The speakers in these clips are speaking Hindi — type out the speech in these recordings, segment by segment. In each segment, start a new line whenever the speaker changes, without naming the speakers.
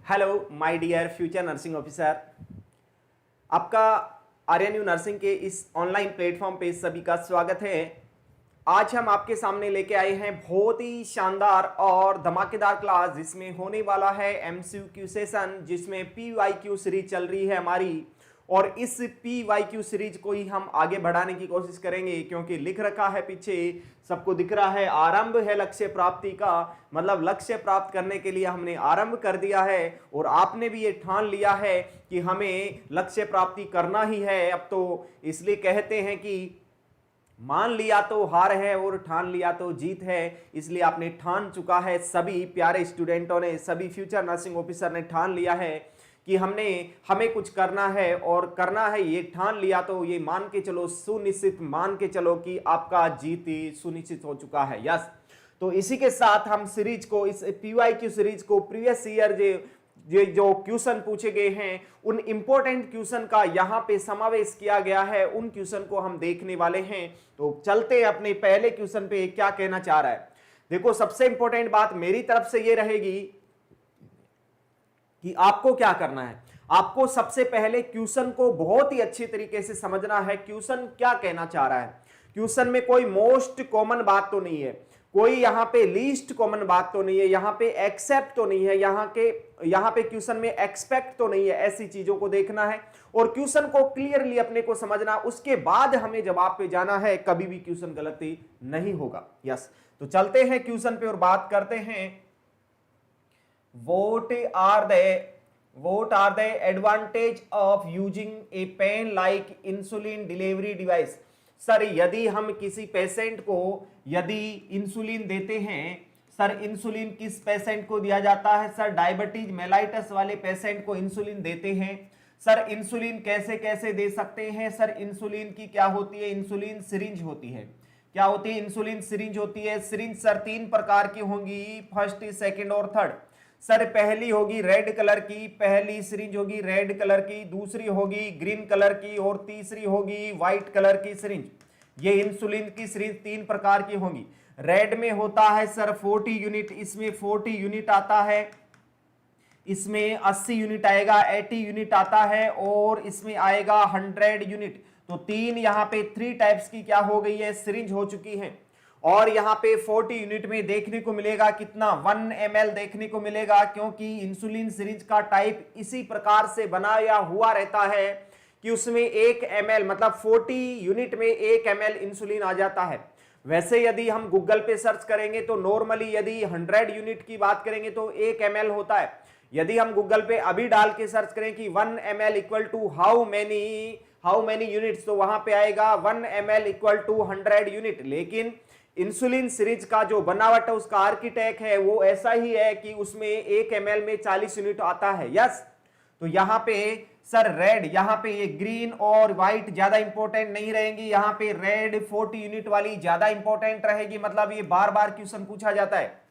Hello my dear future nursing officer, आपका आर्यन यू नर्सिंग के इस ऑनलाइन प्लेटफॉर्म पे सभी का स्वागत है। आज हम आपके सामने लेके आए हैं बहुत ही शानदार और धमाकेदार क्लास जिसमें होने वाला है एमसीक्यू सेशन, जिसमें पीवाईक्यू सीरीज चल रही है हमारी। और इस पीवाईक्यू सीरीज को ही हम आगे बढ़ाने की कोशिश करेंगे, क्योंकि लिख रखा है पीछे, सबको दिख रहा है, आरंभ है लक्ष्य प्राप्ति का। मतलब लक्ष्य प्राप्त करने के लिए हमने आरंभ कर दिया है और आपने भी ये ठान लिया है कि हमें लक्ष्य प्राप्ति करना ही है अब तो। इसलिए कहते हैं कि मान लिया तो हार है और ठान लिया तो जीत है। इसलिए आपने ठान चुका है, सभी प्यारे स्टूडेंटों ने, सभी फ्यूचर नर्सिंग ऑफिसर ने ठान लिया है कि हमें कुछ करना है और करना है। ये ठान लिया तो ये मान के चलो, सुनिश्चित मान के चलो कि आपका जीत सुनिश्चित हो चुका है। यस, तो इसी के साथ हम सीरीज को, इस पीवाईक्यू सीरीज को प्रीवियस ईयर जो क्वेश्चन पूछे गए हैं उन इंपॉर्टेंट क्वेश्चन का यहाँ पे समावेश किया गया है, उन क्वेश्चन को हम देखने वाले हैं। तो चलते हैं अपने पहले क्वेश्चन पे, क्या कहना चाह रहा है। देखो, सबसे इंपॉर्टेंट बात मेरी तरफ से ये रहेगी कि आपको क्या करना है। आपको सबसे पहले क्वेश्चन को बहुत ही अच्छी तरीके से समझना है। क्वेश्चन क्या कहना चाह रहा है, क्वेश्चन में कोई मोस्ट कॉमन बात तो नहीं है, कोई यहाँ पे लीस्ट कॉमन बात तो नहीं है, यहाँ पे एक्सेप्ट तो नहीं है, यहाँ पे क्वेश्चन में एक्सपेक्ट तो नहीं है। ऐसी चीजों को देखना है और क्वेश्चन को क्लियरली अपने को समझना, उसके बाद हमें जवाब पे जाना है। कभी भी क्वेश्चन गलती नहीं होगा। यस, तो चलते हैं क्वेश्चन पे और बात करते हैं। What are the advantage of using a pen like insulin delivery device? Sir, यदि हम किसी पेशेंट को यदि इंसुलिन देते हैं, सर इंसुलिन किस पेशेंट को दिया जाता है? सर डायबिटीज मेलाइटस वाले पेशेंट को इंसुलिन देते हैं। सर इंसुलिन कैसे कैसे दे सकते हैं? सर इंसुलिन की क्या होती है? इंसुलिन सिरिंज होती है। क्या होती है? इंसुलिन सिरिंज होती है। सिरिंज सर 3 प्रकार की होंगी, फर्स्ट, सेकंड और थर्ड। सर पहली होगी रेड कलर की, पहली सिरिंज होगी रेड कलर की, दूसरी होगी ग्रीन कलर की और तीसरी होगी व्हाइट कलर की सिरिंज। ये इंसुलिन की सिरिंज 3 प्रकार की होंगी। रेड में होता है सर 40 यूनिट, इसमें 40 यूनिट आता है, इसमें 80 यूनिट आएगा, 80 यूनिट आता है और इसमें आएगा 100 यूनिट। तो 3 यहाँ पे 3 टाइप्स की क्या हो गई है? सिरिंज हो चुकी है। और यहाँ पे 40 यूनिट में देखने को मिलेगा कितना? 1 ml देखने को मिलेगा, क्योंकि इंसुलिन सिरिंज का टाइप इसी प्रकार से बनाया हुआ रहता है कि उसमें 1 ml मतलब 40 यूनिट में 1 ml इंसुलिन आ जाता है। वैसे यदि हम गूगल पे सर्च करेंगे तो नॉर्मली यदि 100 यूनिट की बात करेंगे तो 1 ml होता है। यदि हम गूगल पे अभी डाल के सर्च करें कि 1 ml equal to how many units, तो वहां पे आएगा 1 ml इक्वल टू 100 यूनिट। लेकिन इंसुलिन सिरिंज का जो बनावट है, उसका आर्किटेक्ट है, वो ऐसा ही है कि उसमें 1 ml में 40 यूनिट आता है। यस, तो यहाँ पे सर रेड, यहाँ पे ये ग्रीन और व्हाइट ज्यादा इंपॉर्टेंट नहीं रहेंगी, यहाँ पे रेड 40 यूनिट वाली ज्यादा इंपॉर्टेंट रहेगी। मतलब ये बार बार क्वेश्चन पूछा जाता है।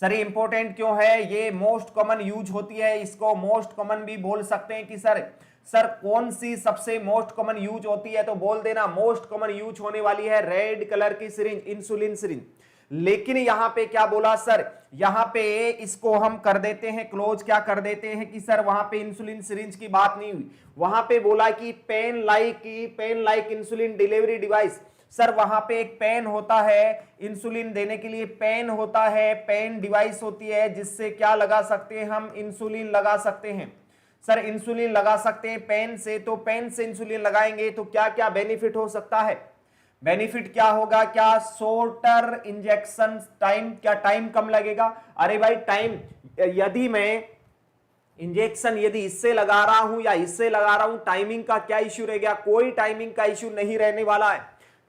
सर ये इंपॉर्टेंट क्यों है? ये मोस्ट कॉमन यूज होती है, इसको मोस्ट कॉमन भी बोल सकते हैं कि सर कौन सी सबसे मोस्ट कॉमन यूज होती है? तो बोल देना मोस्ट कॉमन यूज होने वाली है रेड कलर की सिरिंज, इंसुलिन सिरिंज। लेकिन यहां पे क्या बोला सर? यहां पे इसको हम कर देते हैं क्लोज, क्या कर देते हैं कि सर वहां पे इंसुलिन सिरिंज की बात नहीं हुई, वहां पे बोला कि pen like insulin delivery device. Sir वहां पे एक पेन होता है, इंसुलिन देने के लिए पेन होता है, पेन डिवाइस होती है जिससे क्या लगा सकते हैं हम? इंसुलिन लगा सकते हैं। सर इंसुलिन लगा सकते हैं पेन से, तो पेन से इंसुलिन लगाएंगे तो क्या क्या बेनिफिट हो सकता है? बेनिफिट क्या होगा? क्या शॉर्टर इंजेक्शन टाइम, क्या टाइम कम लगेगा? अरे भाई टाइम, यदि मैं इंजेक्शन यदि इससे लगा रहा हूं या इससे लगा रहा हूं, टाइमिंग का क्या इश्यू रह गया? कोई टाइमिंग का इश्यू नहीं रहने वाला है,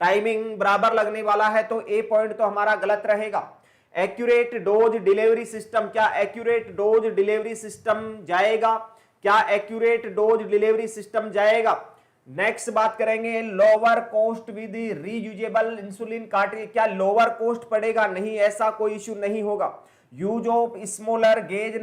टाइमिंग बराबर लगने वाला है। तो ए पॉइंट तो हमारा गलत रहेगा। एक्यूरेट डोज डिलीवरी सिस्टम, क्या एक्यूरेट डोज डिलीवरी सिस्टम जाएगा? क्या एक्यूरेट डोज डिलीवरी सिस्टम जाएगा? नेक्स्ट बात करेंगे lower cost with reusable insulin cartridge, क्या लोअर कॉस्ट पड़ेगा? नहीं, ऐसा कोई इश्यू नहीं होगा। Use of smaller gauge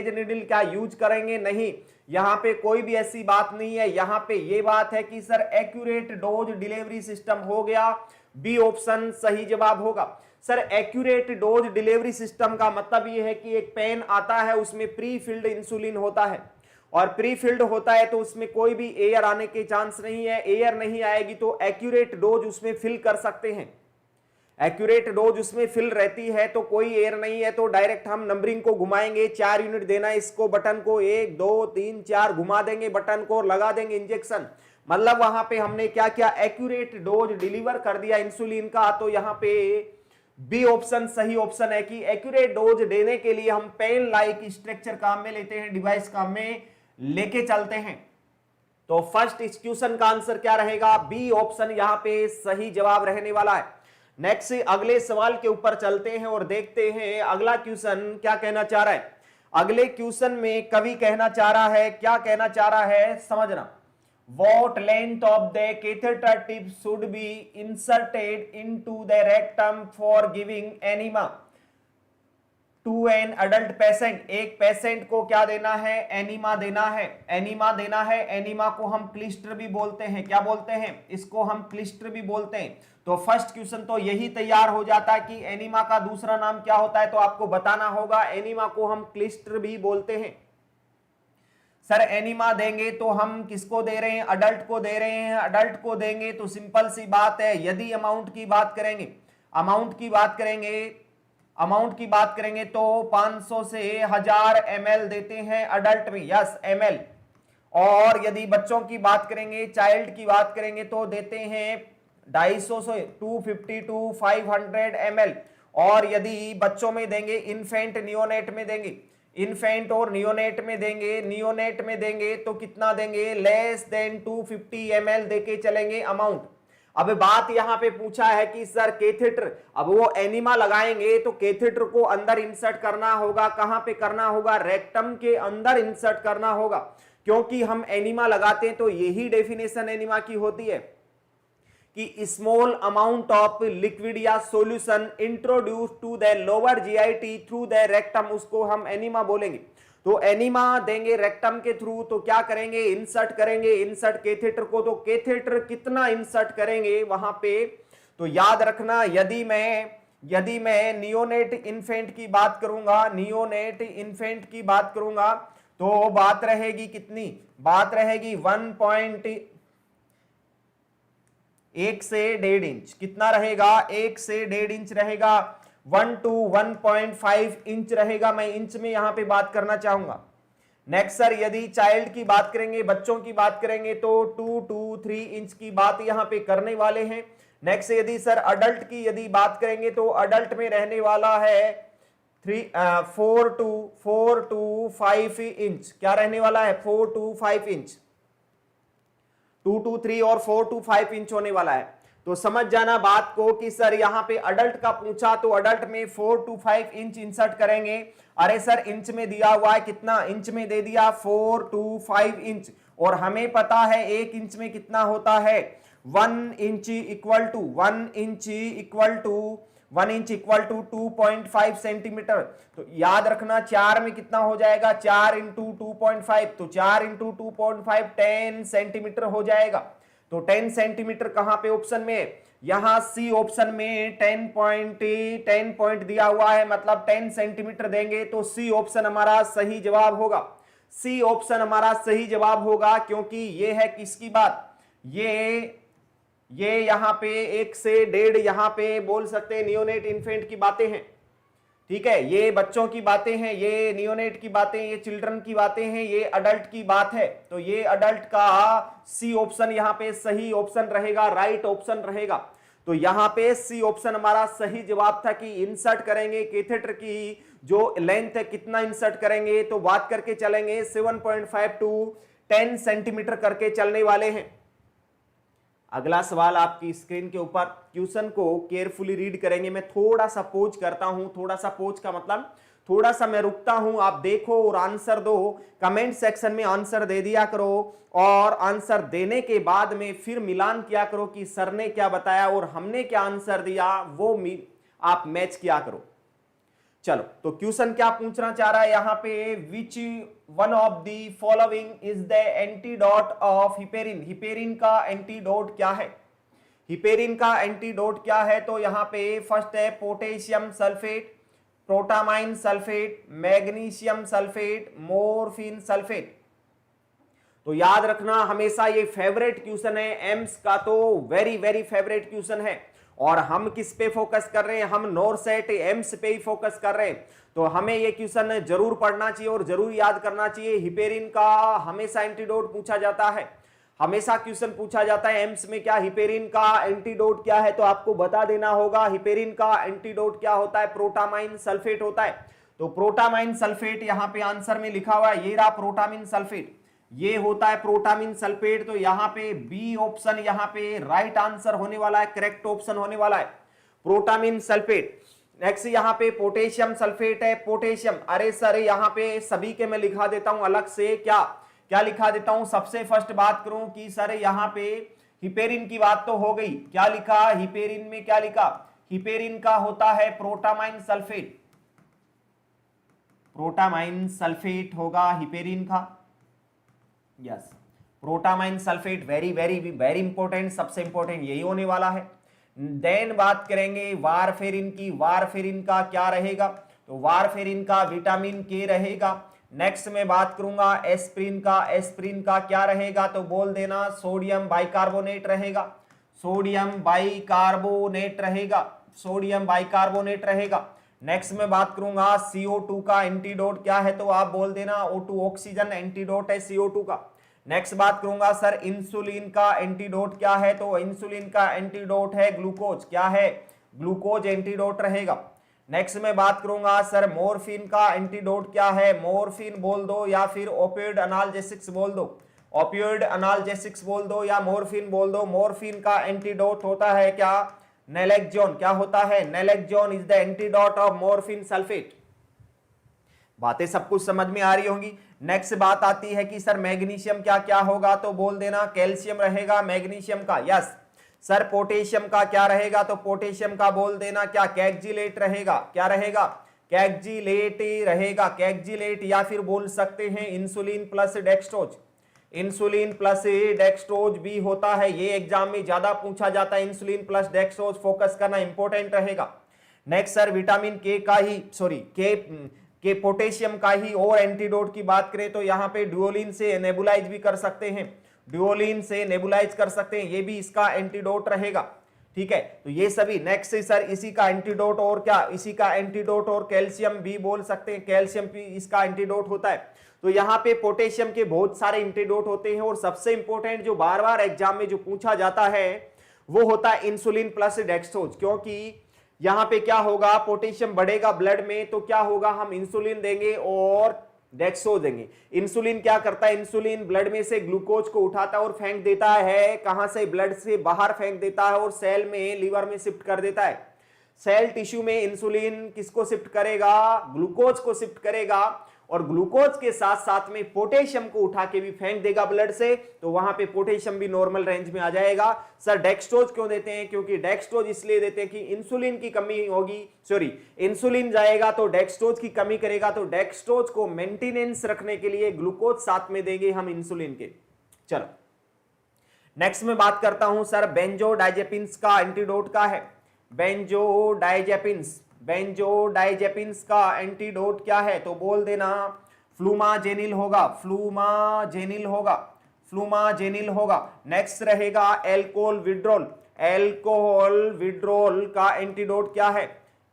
needle क्या यूज करेंगे? नहीं, यहां पे कोई भी ऐसी बात नहीं है। यहां पे ये बात है कि sir accurate dose delivery system हो गया, बी ऑप्शन सही जवाब होगा। Sir accurate dose delivery system का मतलब ये है कि एक पेन आता है, उसमें प्री फिल्ड इंसुलिन होता है, और प्री फिल्ड होता है तो उसमें कोई भी एयर आने के चांस नहीं है, एयर नहीं आएगी तो एक्यूरेट डोज उसमें फिल कर सकते हैं। एक्यूरेट डोज उसमें फिल रहती है तो कोई एयर नहीं है तो डायरेक्ट हम नंबरिंग को घुमाएंगे, 4 यूनिट देना है इसको, बटन को 1 2 3 4 घुमा देंगे बटन को और लगा देंगे इंजेक्शन। मतलब वहां पे हमने क्या किया, एक्यूरेट डोज डिलीवर कर दिया इंसुलिन का। तो यहां पे बी ऑप्शन सही ऑप्शन है कि एक्यूरेट डोज देने के लिए हम पेन लाइक स्ट्रक्चर काम में लेते हैं, डिवाइस काम में लेके चलते हैं। तो फर्स्ट इस क्वेश्चन का आंसर क्या रहेगा, बी ऑप्शन यहां पे सही जवाब रहने वाला है। नेक्स्ट अगले सवाल के ऊपर चलते हैं और देखते हैं अगला क्वेश्चन क्या कहना चाह रहा है। अगले क्वेश्चन में कवि कहना चाह रहा है, क्या कहना चाह रहा है समझना। What length of the catheter tip should be inserted into the rectum for giving enema to an adult patient? एक पेशेंट को क्या देना है, एनीमा देना है, एनीमा देना है। एनीमा को हम क्लिस्टर भी बोलते हैं, क्या बोलते हैं, इसको हम क्लिस्टर भी बोलते हैं। तो फर्स्ट क्वेश्चन तो यही तैयार हो जाता है कि एनीमा का दूसरा नाम क्या होता है, तो आपको बताना होगा। एनीमा को हम क्लिस्टर भी बोलते हैं। सर एनीमा देंगे तो हम किसको दे रहे हैं, अडल्ट को दे रहे हैं। अडल्ट को देंगे तो सिंपल सी बात है, यदि अमाउंट की बात करेंगे, अमाउंट की बात करेंगे, अमाउंट की बात करेंगे तो 500 से 1000 ml देते हैं अडल्ट में, यस ml। और यदि बच्चों की बात करेंगे, चाइल्ड की बात करेंगे तो देते हैं 250 से 250 टू 500 ml। और यदि बच्चों में देंगे, इन्फेंट नियोनेट में देंगे, इन्फेंट और नियोनेट में देंगे, नियोनेट में देंगे तो कितना देंगे, लेस देन 250 ml देके चलेंगे अमाउंट। अब बात यहां पे पूछा है कि सर कैथेटर, अब वो एनिमा लगाएंगे तो कैथेटर को अंदर इंसर्ट करना होगा, कहां पे करना होगा, रेक्टम के अंदर इंसर्ट करना होगा। क्योंकि हम एनिमा लगाते हैं तो यही डेफिनेशन एनिमा की होती है कि स्मॉल अमाउंट ऑफ लिक्विड या solution introduce to the lower GIT through the rectum, उसको हम एनिमा बोलेंगे। तो एनिमा देंगे रेक्टम के थ्रू, तो क्या करेंगे, इंसर्ट करेंगे, इंसर्ट कैथेटर को। तो कैथेटर कितना इंसर्ट करेंगे वहां पे, तो याद रखना, यदि मैं नियोनेट इन्फेंट की बात करूंगा, नियोनेट इन्फेंट की बात करूंगा तो बात रहेगी कितनी, बात रहेगी 1 से 1.5 इंच। कितना रहेगा, 1 से 1.5 इंच रहेगा, 1 to 1.5 इंच रहेगा। मैं इंच में यहां पे बात करना चाहूंगा। नेक्स्ट सर यदि चाइल्ड की बात करेंगे, बच्चों की बात करेंगे तो 2 to 3 इंच की बात यहां पे करने वाले हैं। नेक्स्ट यदि सर अडल्ट की यदि बात करेंगे तो अडल्ट में रहने वाला है 4 to 5 इंच। क्या रहने वाला है, 4 to 5 इंच, 2 to 3 और 4 to 5 इंच होने वाला है। तो समझ जाना बात को कि सर यहां पे अडल्ट का पूछा तो अडल्ट में 4 to 5 इंच इंसर्ट करेंगे। अरे सर इंच में दिया हुआ है, कितना इंच में दे दिया, 4 to 5 इंच। और हमें पता है 1 इंच में कितना होता है, 1 इंच इक्वल टू 2.5 सेंटीमीटर। तो याद रखना 4 में कितना हो जाएगा, 4 इंटू 2.5, तो 4 इंटू 2.5 10 सेंटीमीटर हो जाएगा। तो 10 सेंटीमीटर कहां पे ऑप्शन में, यहां सी ऑप्शन में 10 पॉइंट दिया हुआ है, मतलब 10 सेंटीमीटर देंगे तो सी ऑप्शन हमारा सही जवाब होगा। सी ऑप्शन हमारा सही जवाब होगा, क्योंकि ये है किसकी बात, ये यहां पे 1 से 1.5 यहां पे बोल सकते हैं नियोनेट इन्फेंट की बातें हैं। ठीक है, ये बच्चों की बातें हैं, ये नियोनेट की बातें, ये चिल्ड्रन की बातें हैं, ये अडल्ट की बात है। तो ये अडल्ट का सी ऑप्शन यहां पे सही ऑप्शन रहेगा, राइट ऑप्शन रहेगा। तो यहां पे सी ऑप्शन हमारा सही जवाब था कि इंसर्ट करेंगे कैथेटर की जो लेंथ है कितना इंसर्ट करेंगे, तो बात करके चलेंगे 7.5 टू 10 सेंटीमीटर करके चलने वाले हैं। अगला सवाल आपकी स्क्रीन के ऊपर, क्वेश्चन को केयरफुली रीड करेंगे। मैं थोड़ा सा पोज करता हूं, थोड़ा सा पोज का मतलब थोड़ा सा मैं रुकता हूं, आप देखो और आंसर दो। कमेंट सेक्शन में आंसर दे दिया करो और आंसर देने के बाद में फिर मिलान किया करो कि सर ने क्या बताया और हमने क्या आंसर दिया, वो आप मैच किया करो। चलो, तो क्वेश्चन क्या पूछना चाह रहा है यहां पे, which one of the following is the antidote of heparin. Heparin का एंटीडोट क्या है, हिपेरिन का एंटीडोट क्या है? तो यहां पे फर्स्ट है potassium sulphate, protamine sulphate, magnesium sulphate, morphine sulphate. तो याद रखना हमेशा, ये फेवरेट क्वेश्चन है एम्स का, तो वेरी वेरी फेवरेट क्वेश्चन है। और हम किस पे फोकस कर रहे हैं? हम नॉरसेट एम्स पे ही फोकस कर रहे हैं। तो हमें ये क्वेश्चन जरूर पढ़ना चाहिए और जरूर याद करना चाहिए। हिपेरिन का हमेशा एंटीडोट पूछा जाता है, हमेशा क्वेश्चन पूछा जाता है एम्स में, क्या हिपेरिन का एंटीडोट क्या है? तो आपको बता देना होगा हिपेरिन का एंटीडोट क्या होता है? प्रोटामाइन सल्फेट होता है। तो प्रोटामाइन सल्फेट यहां पे आंसर में लिखा हुआ है, ये रहा प्रोटामिन सल्फेट, ये होता है प्रोटामिन सल्फेट। तो यहां पे बी ऑप्शन यहां पे राइट आंसर होने वाला है, करेक्ट ऑप्शन होने वाला है प्रोटामिन सल्फेट। नेक्स्ट यहां पे पोटेशियम सल्फेट है, पोटेशियम, अरे सर यहां पे सभी के मैं लिखा देता हूं अलग से, क्या क्या लिखा देता हूं। सबसे फर्स्ट बात करूं कि सर यहां पे हिपेरिन की बात तो हो गई, क्या लिखा हिपेरिन में? क्या लिखा? हिपेरिन का होता है प्रोटामाइन सल्फेट, प्रोटामाइन सल्फेट होगा हिपेरिन का, yes protamine sulphate, very very very important, सबसे इंपॉर्टेंट यही होने वाला है। देन बात करेंगे वारफेरिन की, वारफेरिन का क्या रहेगा? तो वारफेरिन का विटामिन के रहेगा। नेक्स्ट में बात करूंगा एस्प्रिन का, एस्प्रिन का क्या रहेगा? तो बोल देना सोडियम बाइकार्बोनेट रहेगा, सोडियम बाइकार्बोनेट रहेगा, सोडियम बाइकार्बोनेट रहेगा। नेक्स्ट में बात करूंगा CO2 का एंटीडोट क्या है? तो आप बोल देना O2, ऑक्सीजन एंटीडोट है CO2 का। नेक्स्ट बात करूंगा सर इंसुलिन का एंटीडोट क्या है? तो इंसुलिन का एंटीडोट है ग्लूकोज, क्या है? ग्लूकोज एंटीडोट रहेगा। नेक्स्ट में बात करूंगा सर मोरफिन का एंटीडोट क्या है? मोरफिन बोल दो या फिर ओपियोइड एनाल्जेसिक्स बोल दो, ओपियोइड एनाल्जेसिक्स बोल दो या मोरफिन बोल दो। मोरफिन का एंटीडोट होता है क्या? नैलेक्सोन, क्या होता है? Naloxone is the antidote of morphine sulphate. बातें सब कुछ समझ में आ रही होंगी। नेक्स्ट बात आती है कि सर मैग्नीशियम क्या क्या होगा? तो बोल देना कैल्शियम रहेगा मैग्नीशियम का, यस। सर पोटेशियम का क्या रहेगा? तो पोटेशियम का बोल देना क्या? कैक्जिलेट रहेगा, क्या रहेगा? कैक्जिलेट रहेगा, कैक्जिलेट, या फिर बोल सकते हैं insulin plus dextrose, insulin plus dextrose भी होता है, ये एग्जाम में ज्यादा पूछा जाता है। इंसुलिन प्लस डेक्सट्रोज फोकस करना इंपॉर्टेंट रहेगा। नेक्स्ट सर विटामिन के का ही, सॉरी के पोटेशियम का ही और एंटीडोट की बात करें तो यहां पे ड्यूओलिन से नेबुलाइज भी कर सकते हैं, ड्यूओलिन से नेबुलाइज कर सकते हैं, ये भी इसका एंटीडोट रहेगा, ठीक है। तो ये सभी नेक्स्ट सर इसी का एंटीडोट और क्या? इसी का एंटीडोट और कैल्शियम भी बोल सकते हैं, कैल्शियम भी इसका एंटीडोट होता है। तो यहाँ पे पोटेशियम के बहुत सारे एंटीडोट होते हैं और सबसे इंपॉर्टेंट जो बार बार एग्जाम में जो पूछा जाता है वो होता है इंसुलिन प्लस डेक्सट्रोज, क्योंकि यहां पे क्या होगा? पोटेशियम बढ़ेगा ब्लड में तो क्या होगा? हम इंसुलिन देंगे और डेक्सट्रोज देंगे। इंसुलिन क्या करता है? इंसुलिन ब्लड में से ग्लूकोज को उठाता है और फेंक देता है, कहां से? ब्लड से बाहर फेंक देता है और सेल में, लीवर में शिफ्ट कर देता है। सेल टिश्यू में इंसुलिन किसको शिफ्ट करेगा? ग्लूकोज को शिफ्ट करेगा, और ग्लूकोज के साथ साथ में पोटेशियम को उठा के भी फेंक देगा ब्लड से, तो वहां पे पोटेशियम भी नॉर्मल रेंज में आ जाएगा। सर डेक्सट्रोज क्यों देते हैं? क्योंकि डेक्सट्रोज इसलिए देते हैं कि इंसुलिन की कमी होगी, सॉरी इंसुलिन जाएगा तो डेक्सट्रोज की कमी करेगा, तो डेक्सट्रोज को मेंटेनेंस रखने के लिए ग्लूकोज साथ में देंगे हम इंसुलिन के। चलो नेक्स्ट में बात करता हूं सर बेंजोडाइजेपिन्स का एंटीडोट का है। बेंजोडाइजेपिन्स, बेंजोडाइजेपिन्स का एंटीडोट क्या है? तो बोल देना फ्लूमाजेनिल होगा, फ्लूमाजेनिल होगा, फ्लूमाजेनिल होगा। नेक्स्ट रहेगा एल्कोहल विड्रॉल, एल्कोहल विड्रॉल का एंटीडोट क्या है?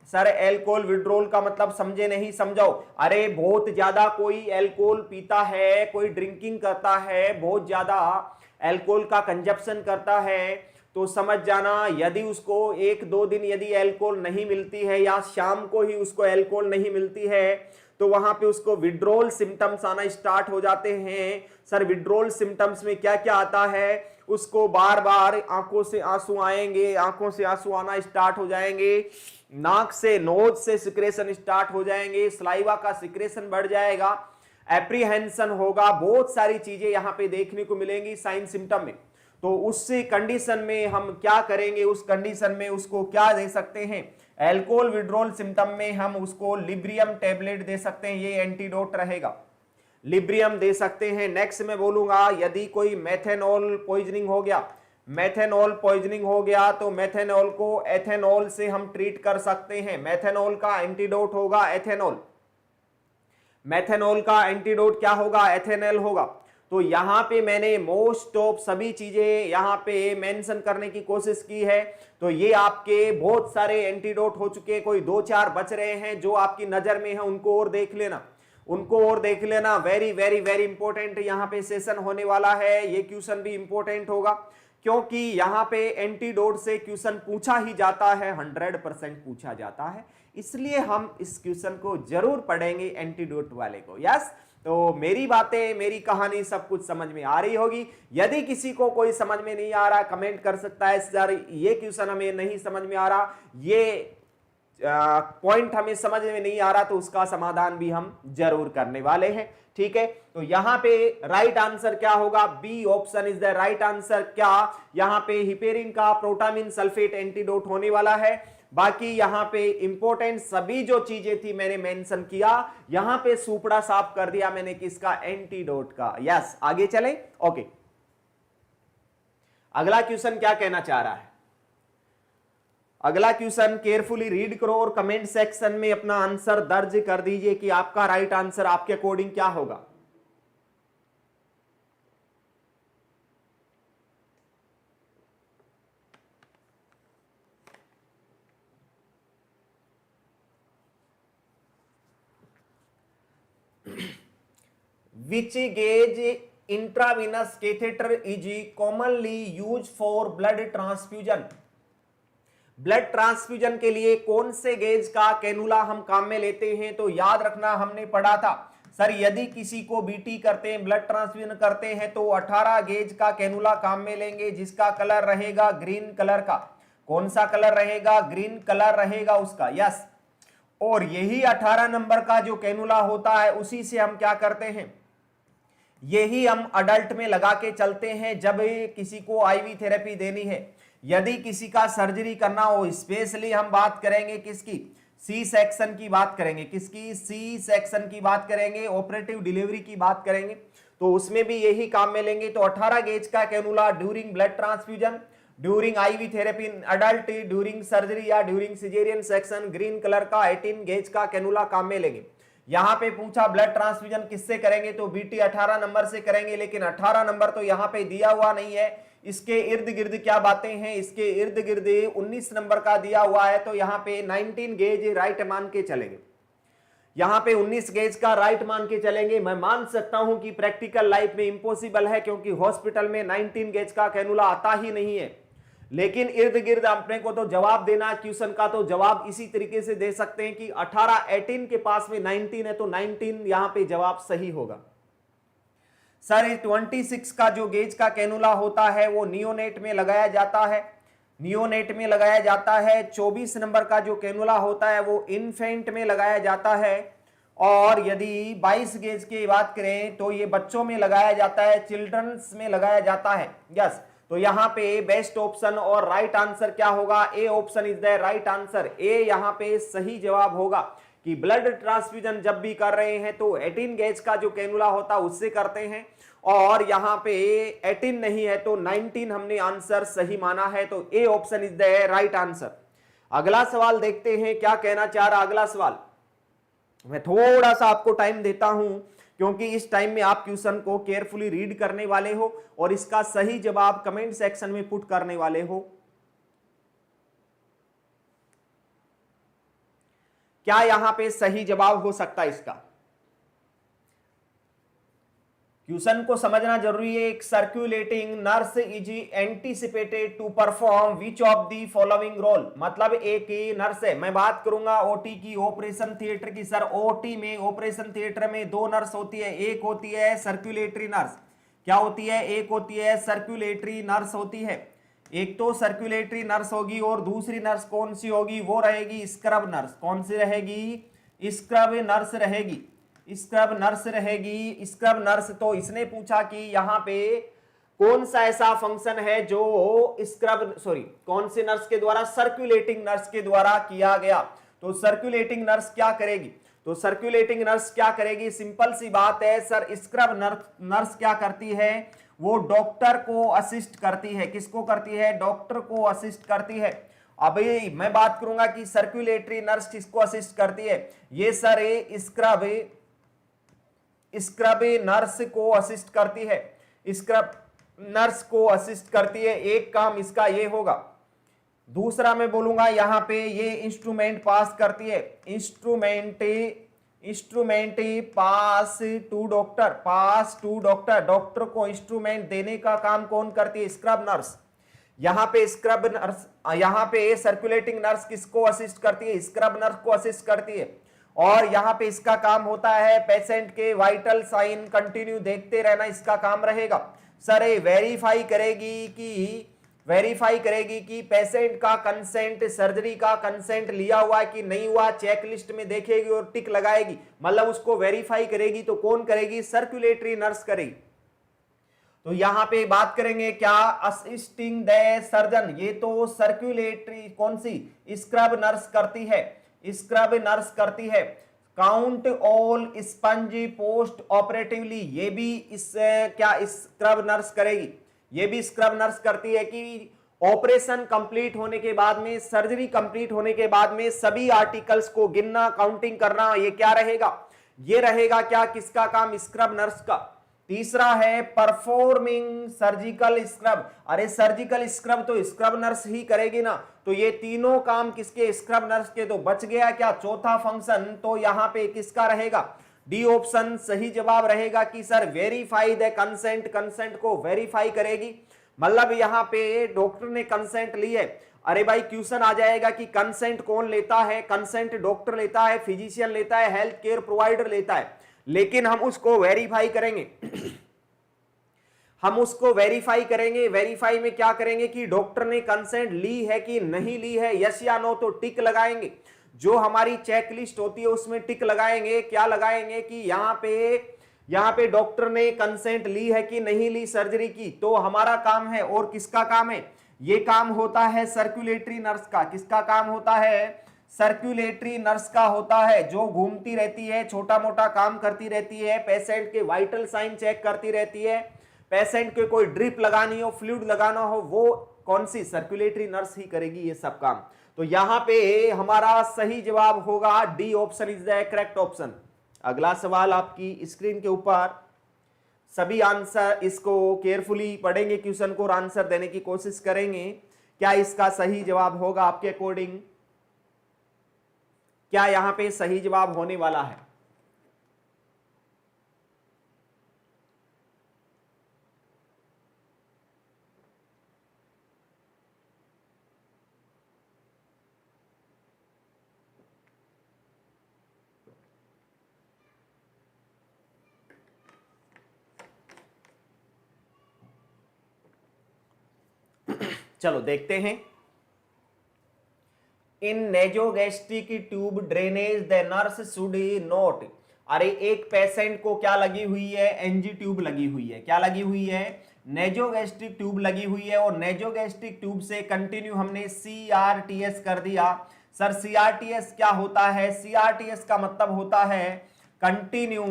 सर एल्कोहल विड्रॉल का मतलब समझे नहीं? समझाओ। अरे बहुत ज्यादा कोई एल्कोहल पीता है, कोई ड्रिंकिंग करता है, बहुत ज्यादा एल्कोहल का कंजप्शन करता है, तो समझ जाना यदि उसको 1-2 दिन यदि एल्कोहल नहीं मिलती है या शाम को ही उसको एल्कोहल नहीं मिलती है तो वहां पे उसको विड्रॉल सिम्टम्स आना स्टार्ट हो जाते हैं। सर विड्रॉल सिम्टम्स में क्या क्या आता है? उसको बार बार आंखों से आंसू आएंगे, आंखों से आंसू आना स्टार्ट हो जाएंगे, नाक से, नोज से सिक्रेशन स्टार्ट हो जाएंगे, सलाइवा का सिक्रेशन बढ़ जाएगा, एप्रीहेंशन होगा, बहुत सारी चीजें यहां पे देखने को मिलेंगी साइन सिम्टम में। तो उस कंडीशन में हम क्या करेंगे? उस कंडीशन में उसको क्या दे सकते हैं? एल्कोहल विड्रॉल सिम्टम में हम उसको लिब्रियम टेबलेट दे सकते हैं, ये एंटीडोट रहेगा, लिब्रियम दे सकते हैं। नेक्स्ट में बोलूंगा यदि कोई मेथेनॉल पॉइजनिंग हो गया, मेथेनॉल पॉइजनिंग हो गया तो मेथेनॉल को एथेनॉल से हम ट्रीट कर सकते हैं। मेथेनॉल का एंटीडोट होगा एथेनॉल। मेथेनॉल का एंटीडोट क्या होगा? एथेनॉल होगा। तो यहां पे मैंने मोस्ट ऑफ सभी चीजें यहां पे मेंशन करने की कोशिश की है। तो ये आपके बहुत सारे एंटीडोट हो चुके हैं, कोई 2-4 बच रहे हैं जो आपकी नजर में है, उनको और देख लेना, उनको और देख लेना। वेरी वेरी वेरी इंपॉर्टेंट यहां पे सेशन होने वाला है। ये क्वेश्चन भी इंपॉर्टेंट होगा क्योंकि यहां पे एंटीडोट से क्वेश्चन पूछा ही जाता है, 100% पूछा जाता है, इसलिए हम इस क्वेश्चन को जरूर पढ़ेंगे एंटीडोट वाले को। यस, तो मेरी बातें, मेरी कहानी सब कुछ समझ में आ रही होगी। यदि किसी को कोई समझ में नहीं आ रहा कमेंट कर सकता है, सर ये क्वेश्चन हमें नहीं समझ में आ रहा, ये पॉइंट हमें समझ में नहीं आ रहा, तो उसका समाधान भी हम जरूर करने वाले हैं। ठीक है, तो यहां पे राइट आंसर क्या होगा? B option is the right answer. क्या यहां पे हिपेरिन का प्रोटामिन सल्फेट एंटीडोट होने वाला है। बाकी यहां पे इंपॉर्टेंट सभी जो चीजें थी मैंने मेंशन किया, यहां पे सुपड़ा साफ कर दिया मैंने किसका? एंटीडोट का। यस, आगे चलें। ओके, अगला क्वेश्चन क्या कहना चाह रहा है? अगला क्वेश्चन केयरफुली रीड करो और कमेंट सेक्शन में अपना आंसर दर्ज कर दीजिए कि आपका राइट आंसर आपके अकॉर्डिंग क्या होगा। Which gauge intravenous catheter is commonly used for blood transfusion? Blood transfusion के लिए कौन से गेज का कैनुला हम काम में लेते हैं? तो याद रखना, हमने पढ़ा था सर यदि किसी को बीटी करते हैं, ब्लड ट्रांसफ्यूजन करते हैं तो 18 गेज का कैनुला काम में लेंगे जिसका कलर रहेगा ग्रीन कलर का। कौन सा कलर रहेगा? ग्रीन कलर रहेगा उसका। यस, और यही 18 नंबर का जो कैनुला होता है उसी से हम क्या करते हैं, यही हम अडल्ट में लगा के चलते हैं जब किसी को आईवी थेरेपी देनी है। यदि किसी का सर्जरी करना हो, स्पेशली हम बात करेंगे किसकी? सी सेक्शन की बात करेंगे। किसकी? सी सेक्शन की बात करेंगे, ऑपरेटिव डिलीवरी की बात करेंगे, तो उसमें भी यही काम में लेंगे। तो 18 गेज का cannula during blood transfusion, during IV therapy in adult, during surgery या during caesarean section, green colour का 18 गेज का कैनुला काम में लेंगे। यहां पे पूछा ब्लड ट्रांसफ्यूजन किससे करेंगे, तो बीटी 18 नंबर से करेंगे, लेकिन 18 नंबर तो यहां पे दिया हुआ नहीं है। इसके इर्द गिर्द क्या बातें हैं? इसके इर्द गिर्द 19 नंबर का दिया हुआ है, तो यहां पे 19 गेज राइट मान के चलेंगे। यहां पे 19 गेज का राइट मान के चलेंगे। मैं मान सकता हूं कि प्रैक्टिकल लाइफ में इंपॉसिबल है क्योंकि हॉस्पिटल में 19 गेज का कैनुला आता ही नहीं है, लेकिन इर्द गिर्द अपने को तो जवाब देना क्वेश्चन का, तो जवाब इसी तरीके से दे सकते हैं कि 18 18 के पास में 19 है तो 19 यहां पे जवाब सही होगा। सर 26 का जो गेज का कैनुला होता है वो नियोनेट में लगाया जाता है, नियोनेट में लगाया जाता है। 24 नंबर का जो कैनुला होता है वो इन्फेंट में लगाया जाता है, और यदि 22 गेज की बात करें तो ये बच्चों में लगाया जाता है, चिल्ड्रंस में लगाया जाता है। यस, तो यहां पे बेस्ट ऑप्शन और राइट आंसर क्या होगा? A option is the right answer. A यहां पे सही जवाब होगा कि ब्लड ट्रांसफ्यूजन जब भी कर रहे हैं तो 18 गेज का जो कैनुला होता है उससे करते हैं, और यहां पे 18 नहीं है तो 19 हमने आंसर सही माना है, तो ए option is the right answer. अगला सवाल देखते हैं क्या कहना चाह रहा अगला सवाल। मैं थोड़ा सा आपको टाइम देता हूं क्योंकि इस टाइम में आप क्वेश्चन को केयरफुली रीड करने वाले हो और इसका सही जवाब कमेंट सेक्शन में पुट करने वाले हो। क्या यहां पे सही जवाब हो सकता है इसका? क्वेश्चन को समझना जरूरी है। एक circulating nurse is anticipated to perform which of the following role, मतलब एक नर्स है, मैं बात करूंगा ओटी की, ऑपरेशन थिएटर की। सर ओटी में, ऑपरेशन थिएटर में 2 नर्स होती है, एक होती है सर्कुलेटरी नर्स। क्या होती है? एक होती है सर्कुलेटरी नर्स होती है, एक तो सर्कुलेटरी नर्स होगी, और दूसरी नर्स कौन सी होगी? वो रहेगी स्क्रब नर्स। कौन सी रहेगी? स्क्रब नर्स रहेगी, स्क्रब नर्स रहेगी, स्क्रब नर्स। तो इसने पूछा कि यहां पे कौन सा ऐसा फंक्शन है जो स्क्रब कौन से नर्स के द्वारा? सर्कुलेटिंग नर्स के द्वारा किया गया। तो सर्कुलेटिंग नर्स क्या करेगी? तो सर्कुलेटिंग नर्स क्या करेगी? सिंपल सी बात है सर, स्क्रब नर्स क्या करती है? वो डॉक्टर को असिस्ट करती है। किसको करती है? डॉक्टर को असिस्ट करती है। अभी मैं बात करूंगा कि सर्कुलेटरी नर्स किसको असिस्ट करती है। ये सर स्क्रब नर्स को असिस्ट करती है, स्क्रब नर्स को असिस्ट करती है। एक काम इसका ये होगा। दूसरा मैं बोलूंगा यहां पे ये इंस्ट्रूमेंट पास करती है, instrument pass to doctor, doctor को इंस्ट्रूमेंट देने का काम कौन करती है? Scrub nurse. यहां पे स्क्रब नर्स, यहां पे सर्कुलेटिंग नर्स किसको असिस्ट करती है? स्क्रब नर्स को असिस्ट करती है। और यहां पे इसका काम होता है पेशेंट के वाइटल साइन कंटिन्यू देखते रहना, इसका काम रहेगा। सर ये वेरीफाई करेगी कि पेशेंट का कंसेंट, सर्जरी का कंसेंट लिया हुआ है कि नहीं हुआ, चेकलिस्ट में देखेगी और टिक लगाएगी, मतलब उसको वेरीफाई करेगी। तो कौन करेगी? सर्कुलेटरी नर्स करेगी। तो यहां पे बात करेंगे क्या? असिस्टिंग द सर्जन, ये तो सर्कुलेटरी कौन सी? स्क्रब नर्स करती है, स्क्रब नर्स करती है। Count all sponge post operatively, ये भी क्या स्क्रब नर्स करेगी? ये भी स्क्रब नर्स करती है कि ऑपरेशन कंप्लीट होने के बाद में, सर्जरी कंप्लीट होने के बाद में सभी आर्टिकल्स को गिनना, काउंटिंग करना, ये क्या रहेगा? ये रहेगा क्या? किसका काम? स्क्रब नर्स का। तीसरा है परफॉर्मिंग सर्जिकल स्क्रब। अरे सर्जिकल स्क्रब तो स्क्रब नर्स ही करेगी ना, तो ये तीनों काम किसके? स्क्रब नर्स के। तो बच गया क्या? चौथा फंक्शन। तो यहां पे किसका रहेगा? डी ऑप्शन सही जवाब रहेगा कि sir verify the consent, consent को वेरीफाई करेगी। मतलब यहां पे डॉक्टर ने कंसेंट ली है। अरे भाई क्वेश्चन आ जाएगा कि कंसेंट कौन लेता है? कंसेंट डॉक्टर लेता है, फिजिशियन लेता है, हेल्थ केयर प्रोवाइडर लेता है, लेकिन हम उसको वेरीफाई करेंगे। हम उसको वेरीफाई करेंगे। वेरीफाई में क्या करेंगे कि डॉक्टर ने कंसेंट ली है कि नहीं ली है, यस या नो, तो टिक लगाएंगे। जो हमारी चेकलिस्ट होती है उसमें टिक लगाएंगे। क्या लगाएंगे कि यहाँ पे डॉक्टर ने कंसेंट ली है कि नहीं ली सर्जरी की, तो हमारा काम है। और किसका काम है? ये काम होता है सर्कुलेटरी नर्स का। किसका काम होता है? सर्कुलेटरी नर्स का होता है, जो घूमती रहती है, छोटा मोटा काम करती रहती है, पेशेंट के वाइटल साइन चेक करती रहती है, पेशेंट के कोई ड्रिप लगानी हो, फ्लूइड लगाना हो, वो कौन सी? सर्कुलेटरी नर्स ही करेगी ये सब काम। तो यहां पे हमारा सही जवाब होगा D option is the correct option. अगला सवाल आपकी स्क्रीन के ऊपर, सभी आंसर इसको केयरफुली पढ़ेंगे क्वेश्चन को और आंसर देने की कोशिश करेंगे। क्या इसका सही जवाब होगा आपके अकॉर्डिंग? क्या यहां पे सही जवाब होने वाला है? चलो देखते हैं। In nasogastric tube drainage the nurse should note. अरे एक पेशेंट को क्या लगी हुई है? एनजी ट्यूब लगी हुई है। क्या लगी हुई है? नेजोगैस्ट्रिक ट्यूब लगी हुई है। और नेजोगैस्ट्रिक ट्यूब से कंटिन्यू हमने सीआरटीएस कर दिया। सर सीआरटीएस क्या होता है? सीआरटीएस का मतलब होता है continue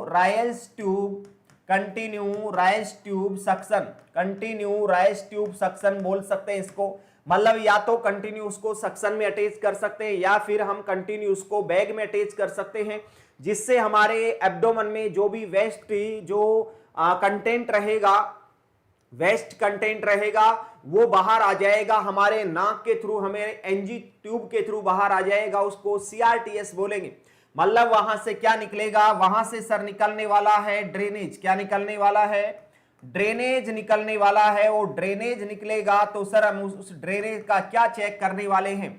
Ryle's tube, continue Ryle's tube suction, continue Ryle's tube suction बोल सकते हैं इसको। मतलब या तो कंटिन्यू उसको सक्शन में अटैच कर सकते हैं या फिर हम कंटिन्यू उसको बैग में अटैच कर सकते हैं, जिससे हमारे एब्डोमेन में जो भी वेस्ट कंटेंट रहेगा, वेस्ट कंटेंट रहेगा, वो बाहर आ जाएगा हमारे नाक के थ्रू, हमें एनजी ट्यूब के थ्रू बाहर आ जाएगा। उसको सीआरटीएस बोलेंगे। मतलब वहां से क्या निकलेगा? वहां से सर निकलने वाला है ड्रेनेज। क्या निकलने वाला है? ड्रेनेज निकलने वाला है। और ड्रेनेज निकलेगा तो सर हम उस ड्रेनेज का क्या चेक करने वाले हैं?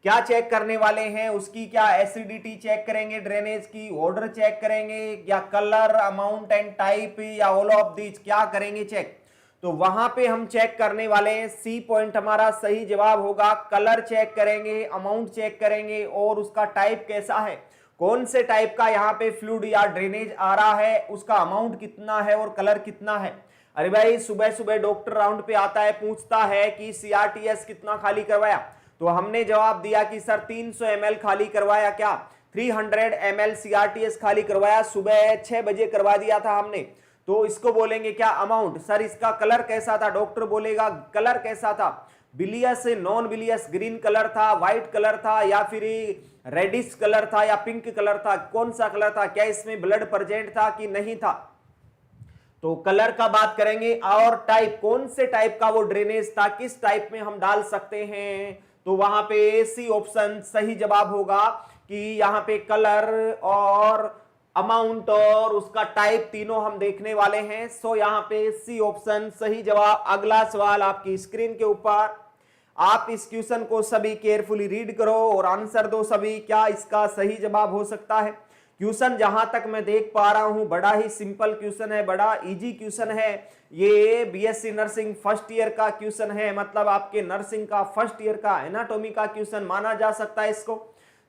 क्या चेक करने वाले हैं? उसकी क्या एसिडिटी चेक करेंगे, ड्रेनेज की ऑर्डर चेक करेंगे, या कलर, अमाउंट एंड टाइप, या ऑल ऑफ दीज क्या करेंगे चेक? तो वहां पे हम चेक करने वाले हैं। सी पॉइंट हमारा सही जवाब होगा। कलर चेक करेंगे, अमाउंट चेक करेंगे और उसका टाइप कैसा है, कौन से टाइप का यहाँ पे फ्लूइड या ड्रेनेज आ रहा है, उसका अमाउंट कितना है और कलर कितना है। अरे भाई सुबह सुबह डॉक्टर राउंड पे आता है, पूछता है कि सीआरटीएस कितना खाली करवाया, तो हमने जवाब दिया कि सर 300 ml खाली करवाया। क्या 300 ml सीआरटीएस खाली करवाया? सुबह 6 बजे करवा दिया था हमने। तो इसको बोलेंगे क्या, अमाउंट। सर इसका कलर कैसा था, डॉक्टर बोलेगा कलर कैसा था, बिलियस, नॉन बिलियस, ग्रीन कलर था, व्हाइट कलर था, या फिर रेडिश कलर था, या पिंक कलर था, कौन सा कलर था, क्या इसमें ब्लड प्रेजेंट था कि नहीं था। तो कलर का बात करेंगे, और टाइप, कौन से टाइप का वो ड्रेनेज था, किस टाइप में हम डाल सकते हैं। तो वहां पे सी ऑप्शन सही जवाब होगा कि यहाँ पे कलर और अमाउंट और उसका टाइप तीनों हम देखने वाले हैं। सो यहाँ पे सी ऑप्शन सही जवाब। अगला सवाल आपकी स्क्रीन के ऊपर, आप इस क्वेश्चन को सभी केयरफुली रीड करो और आंसर दो सभी, क्या इसका सही जवाब हो सकता है। क्वेश्चन जहां तक मैं देख पा रहा हूं बड़ा ही सिंपल क्वेश्चन है, बड़ा इजी क्वेश्चन है। ये बीएससी नर्सिंग फर्स्ट ईयर का क्वेश्चन है, मतलब आपके नर्सिंग का फर्स्ट ईयर का एनाटॉमी का क्वेश्चन माना जा सकता है इसको।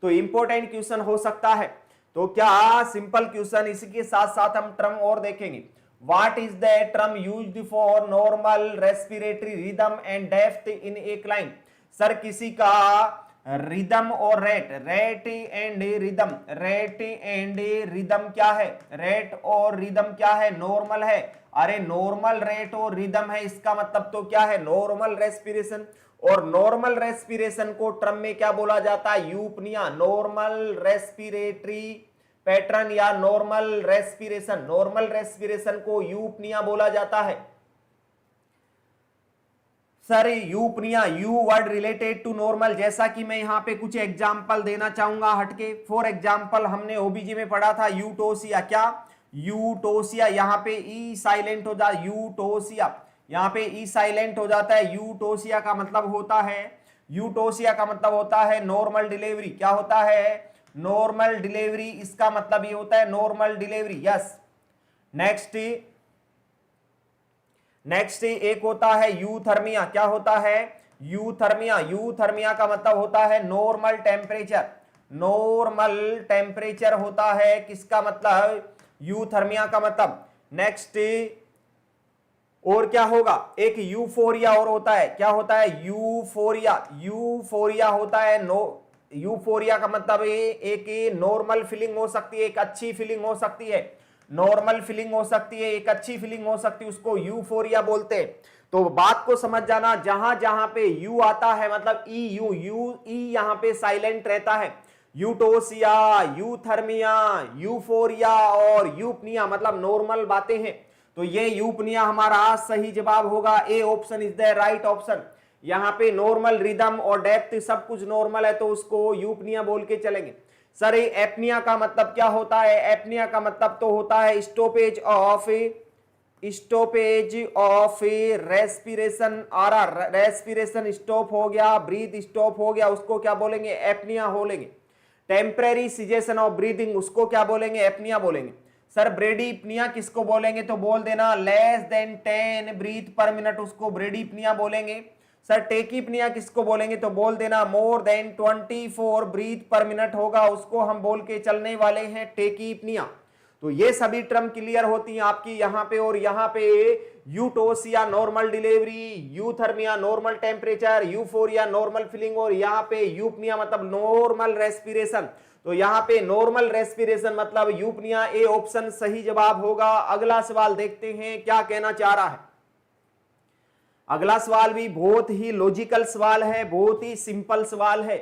तो इंपॉर्टेंट क्वेश्चन हो सकता है। तो क्या सिंपल क्वेश्चन, इसी के साथ साथ हम टर्म और देखेंगे। What is the term used for normal respiratory rhythm and depth in a client. Sir किसी का रिदम और rate, rate and rhythm, rate and rhythm क्या है, रेट और रिदम क्या है, नॉर्मल है। अरे नॉर्मल रेट और रिदम है, इसका मतलब तो क्या है, नॉर्मल रेस्पिरेशन। और नॉर्मल रेस्पिरेशन को टर्म में क्या बोला जाता है, यूपनिया, नॉर्मल रेस्पिरेटरी पैटर्न या नॉर्मल रेस्पिरेशन। नॉर्मल रेस्पिरेशन को यूपनिया बोला जाता है। Sir eupnoea, eu word related to normal, जैसा कि मैं यहाँ पे कुछ एग्जाम्पल देना चाहूंगा हटके। फॉर एग्जाम्पल हमने ओबीजी में पढ़ा था यूटोसिया, क्या यूटोसिया, यहाँ पे ई साइलेंट हो जाता, यूटोसिया, यहाँ पे ई साइलेंट हो जाता है। यूटोसिया का मतलब होता है, यूटोसिया का मतलब होता है नॉर्मल डिलीवरी। क्या होता है, नॉर्मल डिलीवरी, इसका मतलब ये होता है normal delivery. Yes, next next एक होता है यूथर्मिया। क्या होता है, यूथर्मिया, यूथर्मिया का मतलब होता है नॉर्मल टेम्परेचर, नॉर्मल टेम्परेचर होता है, किसका मतलब, यूथर्मिया का मतलब। नेक्स्ट और क्या होगा, एक यूफोरिया और होता है। क्या होता है, यूफोरिया, यूफोरिया होता है नो, यूफोरिया का मतलब एक नॉर्मल फीलिंग हो सकती है, एक अच्छी फीलिंग हो सकती है, नॉर्मल फीलिंग हो सकती है, एक अच्छी फीलिंग हो सकती है, उसको यूफोरिया बोलते हैं। तो बात को समझ जाना, जहां जहां पे यू आता है मतलब ई, यू यू ई यहां पे साइलेंट रहता है। यूटोसिया, यूथर्मिया, यूफोरिया और यूपनिया मतलब नॉर्मल बातें हैं। तो ये यूपनिया हमारा सही जवाब होगा। A option is the right option. यहाँ पे नॉर्मल रिदम और डेप्थ सब कुछ नॉर्मल है, तो उसको यूपनिया बोल के चलेंगे। सर एपनिया का मतलब क्या होता है, एपनिया का मतलब तो होता है स्टॉपेज ऑफ रेस्पिरेशन। और रेस्पिरेशन स्टॉप हो गया, ब्रीथ स्टॉप हो गया, उसको क्या बोलेंगे, एपनिया बोलेंगे। टेम्परेरी सिजेशन ऑफ ब्रीदिंग, उसको क्या बोलेंगे, एपनिया बोलेंगे। सर ब्रेडीपनिया किसको बोलेंगे, तो बोल देना less than 10 breath per minute, उसको ब्रेडीपनिया बोलेंगे। सर टेकीपनिया किसको बोलेंगे, तो बोल देना more than 24 breath per minute होगा, उसको हम बोल के चलने वाले हैं टेकीपनिया। तो ये सभी टर्म क्लियर होती हैं आपकी यहाँ पे। और यहाँ पे eutocia normal delivery, euthermia normal temperature, euphoria normal feeling, और यहाँ पे यूपनिया मतलब नॉर्मल रेस्पिरेशन। तो यहाँ पे नॉर्मल रेस्पिरेशन मतलब यूपनिया, ए ऑप्शन सही जवाब होगा। अगला सवाल देखते हैं क्या कहना चाह रहा है। अगला सवाल भी बहुत ही लॉजिकल सवाल है, बहुत ही सिंपल सवाल है,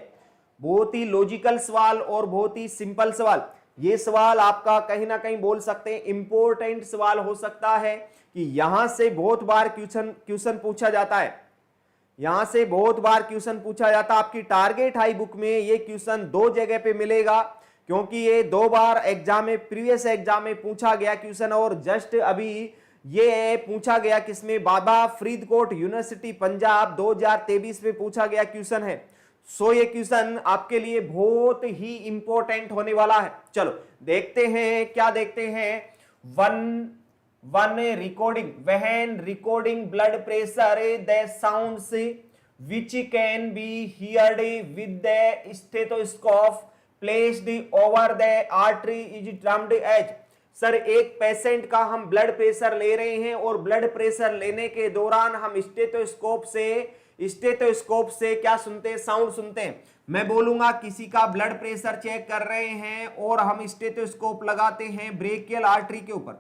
बहुत ही लॉजिकल सवाल और बहुत ही सिंपल सवाल। ये सवाल आपका कहीं ना कहीं बोल सकते हैं इंपॉर्टेंट सवाल हो सकता है कि यहां से बहुत बार क्वेश्चन पूछा जाता है, यहां से बहुत बार क्वेश्चन पूछा जाता है। आपकी टारगेट हाई बुक में ये क्वेश्चन 2 जगह पे मिलेगा, क्योंकि ये 2 बार एग्जाम में, प्रीवियस एग्जाम में पूछा गया क्वेश्चन, और जस्ट अभी ये पूछा गया किसमें, बाबा फरीदकोट यूनिवर्सिटी पंजाब 2023 में पूछा गया क्वेश्चन है। सो ये क्वेश्चन आपके लिए बहुत ही इंपॉर्टेंट होने वाला है। चलो देखते हैं, क्या देखते हैं। One recording, when recording blood pressure the sounds which can be heard with the stethoscope placed over the artery is termed as। Sir एक पेशेंट का हम ब्लड प्रेशर ले रहे हैं और ब्लड प्रेशर लेने के दौरान हम स्टेथोस्कोप से क्या सुनते हैं, साउंड सुनते हैं। मैं बोलूंगा किसी का ब्लड प्रेशर चेक कर रहे हैं और हम स्टेथोस्कोप लगाते हैं ब्रेकियल आर्टरी के ऊपर,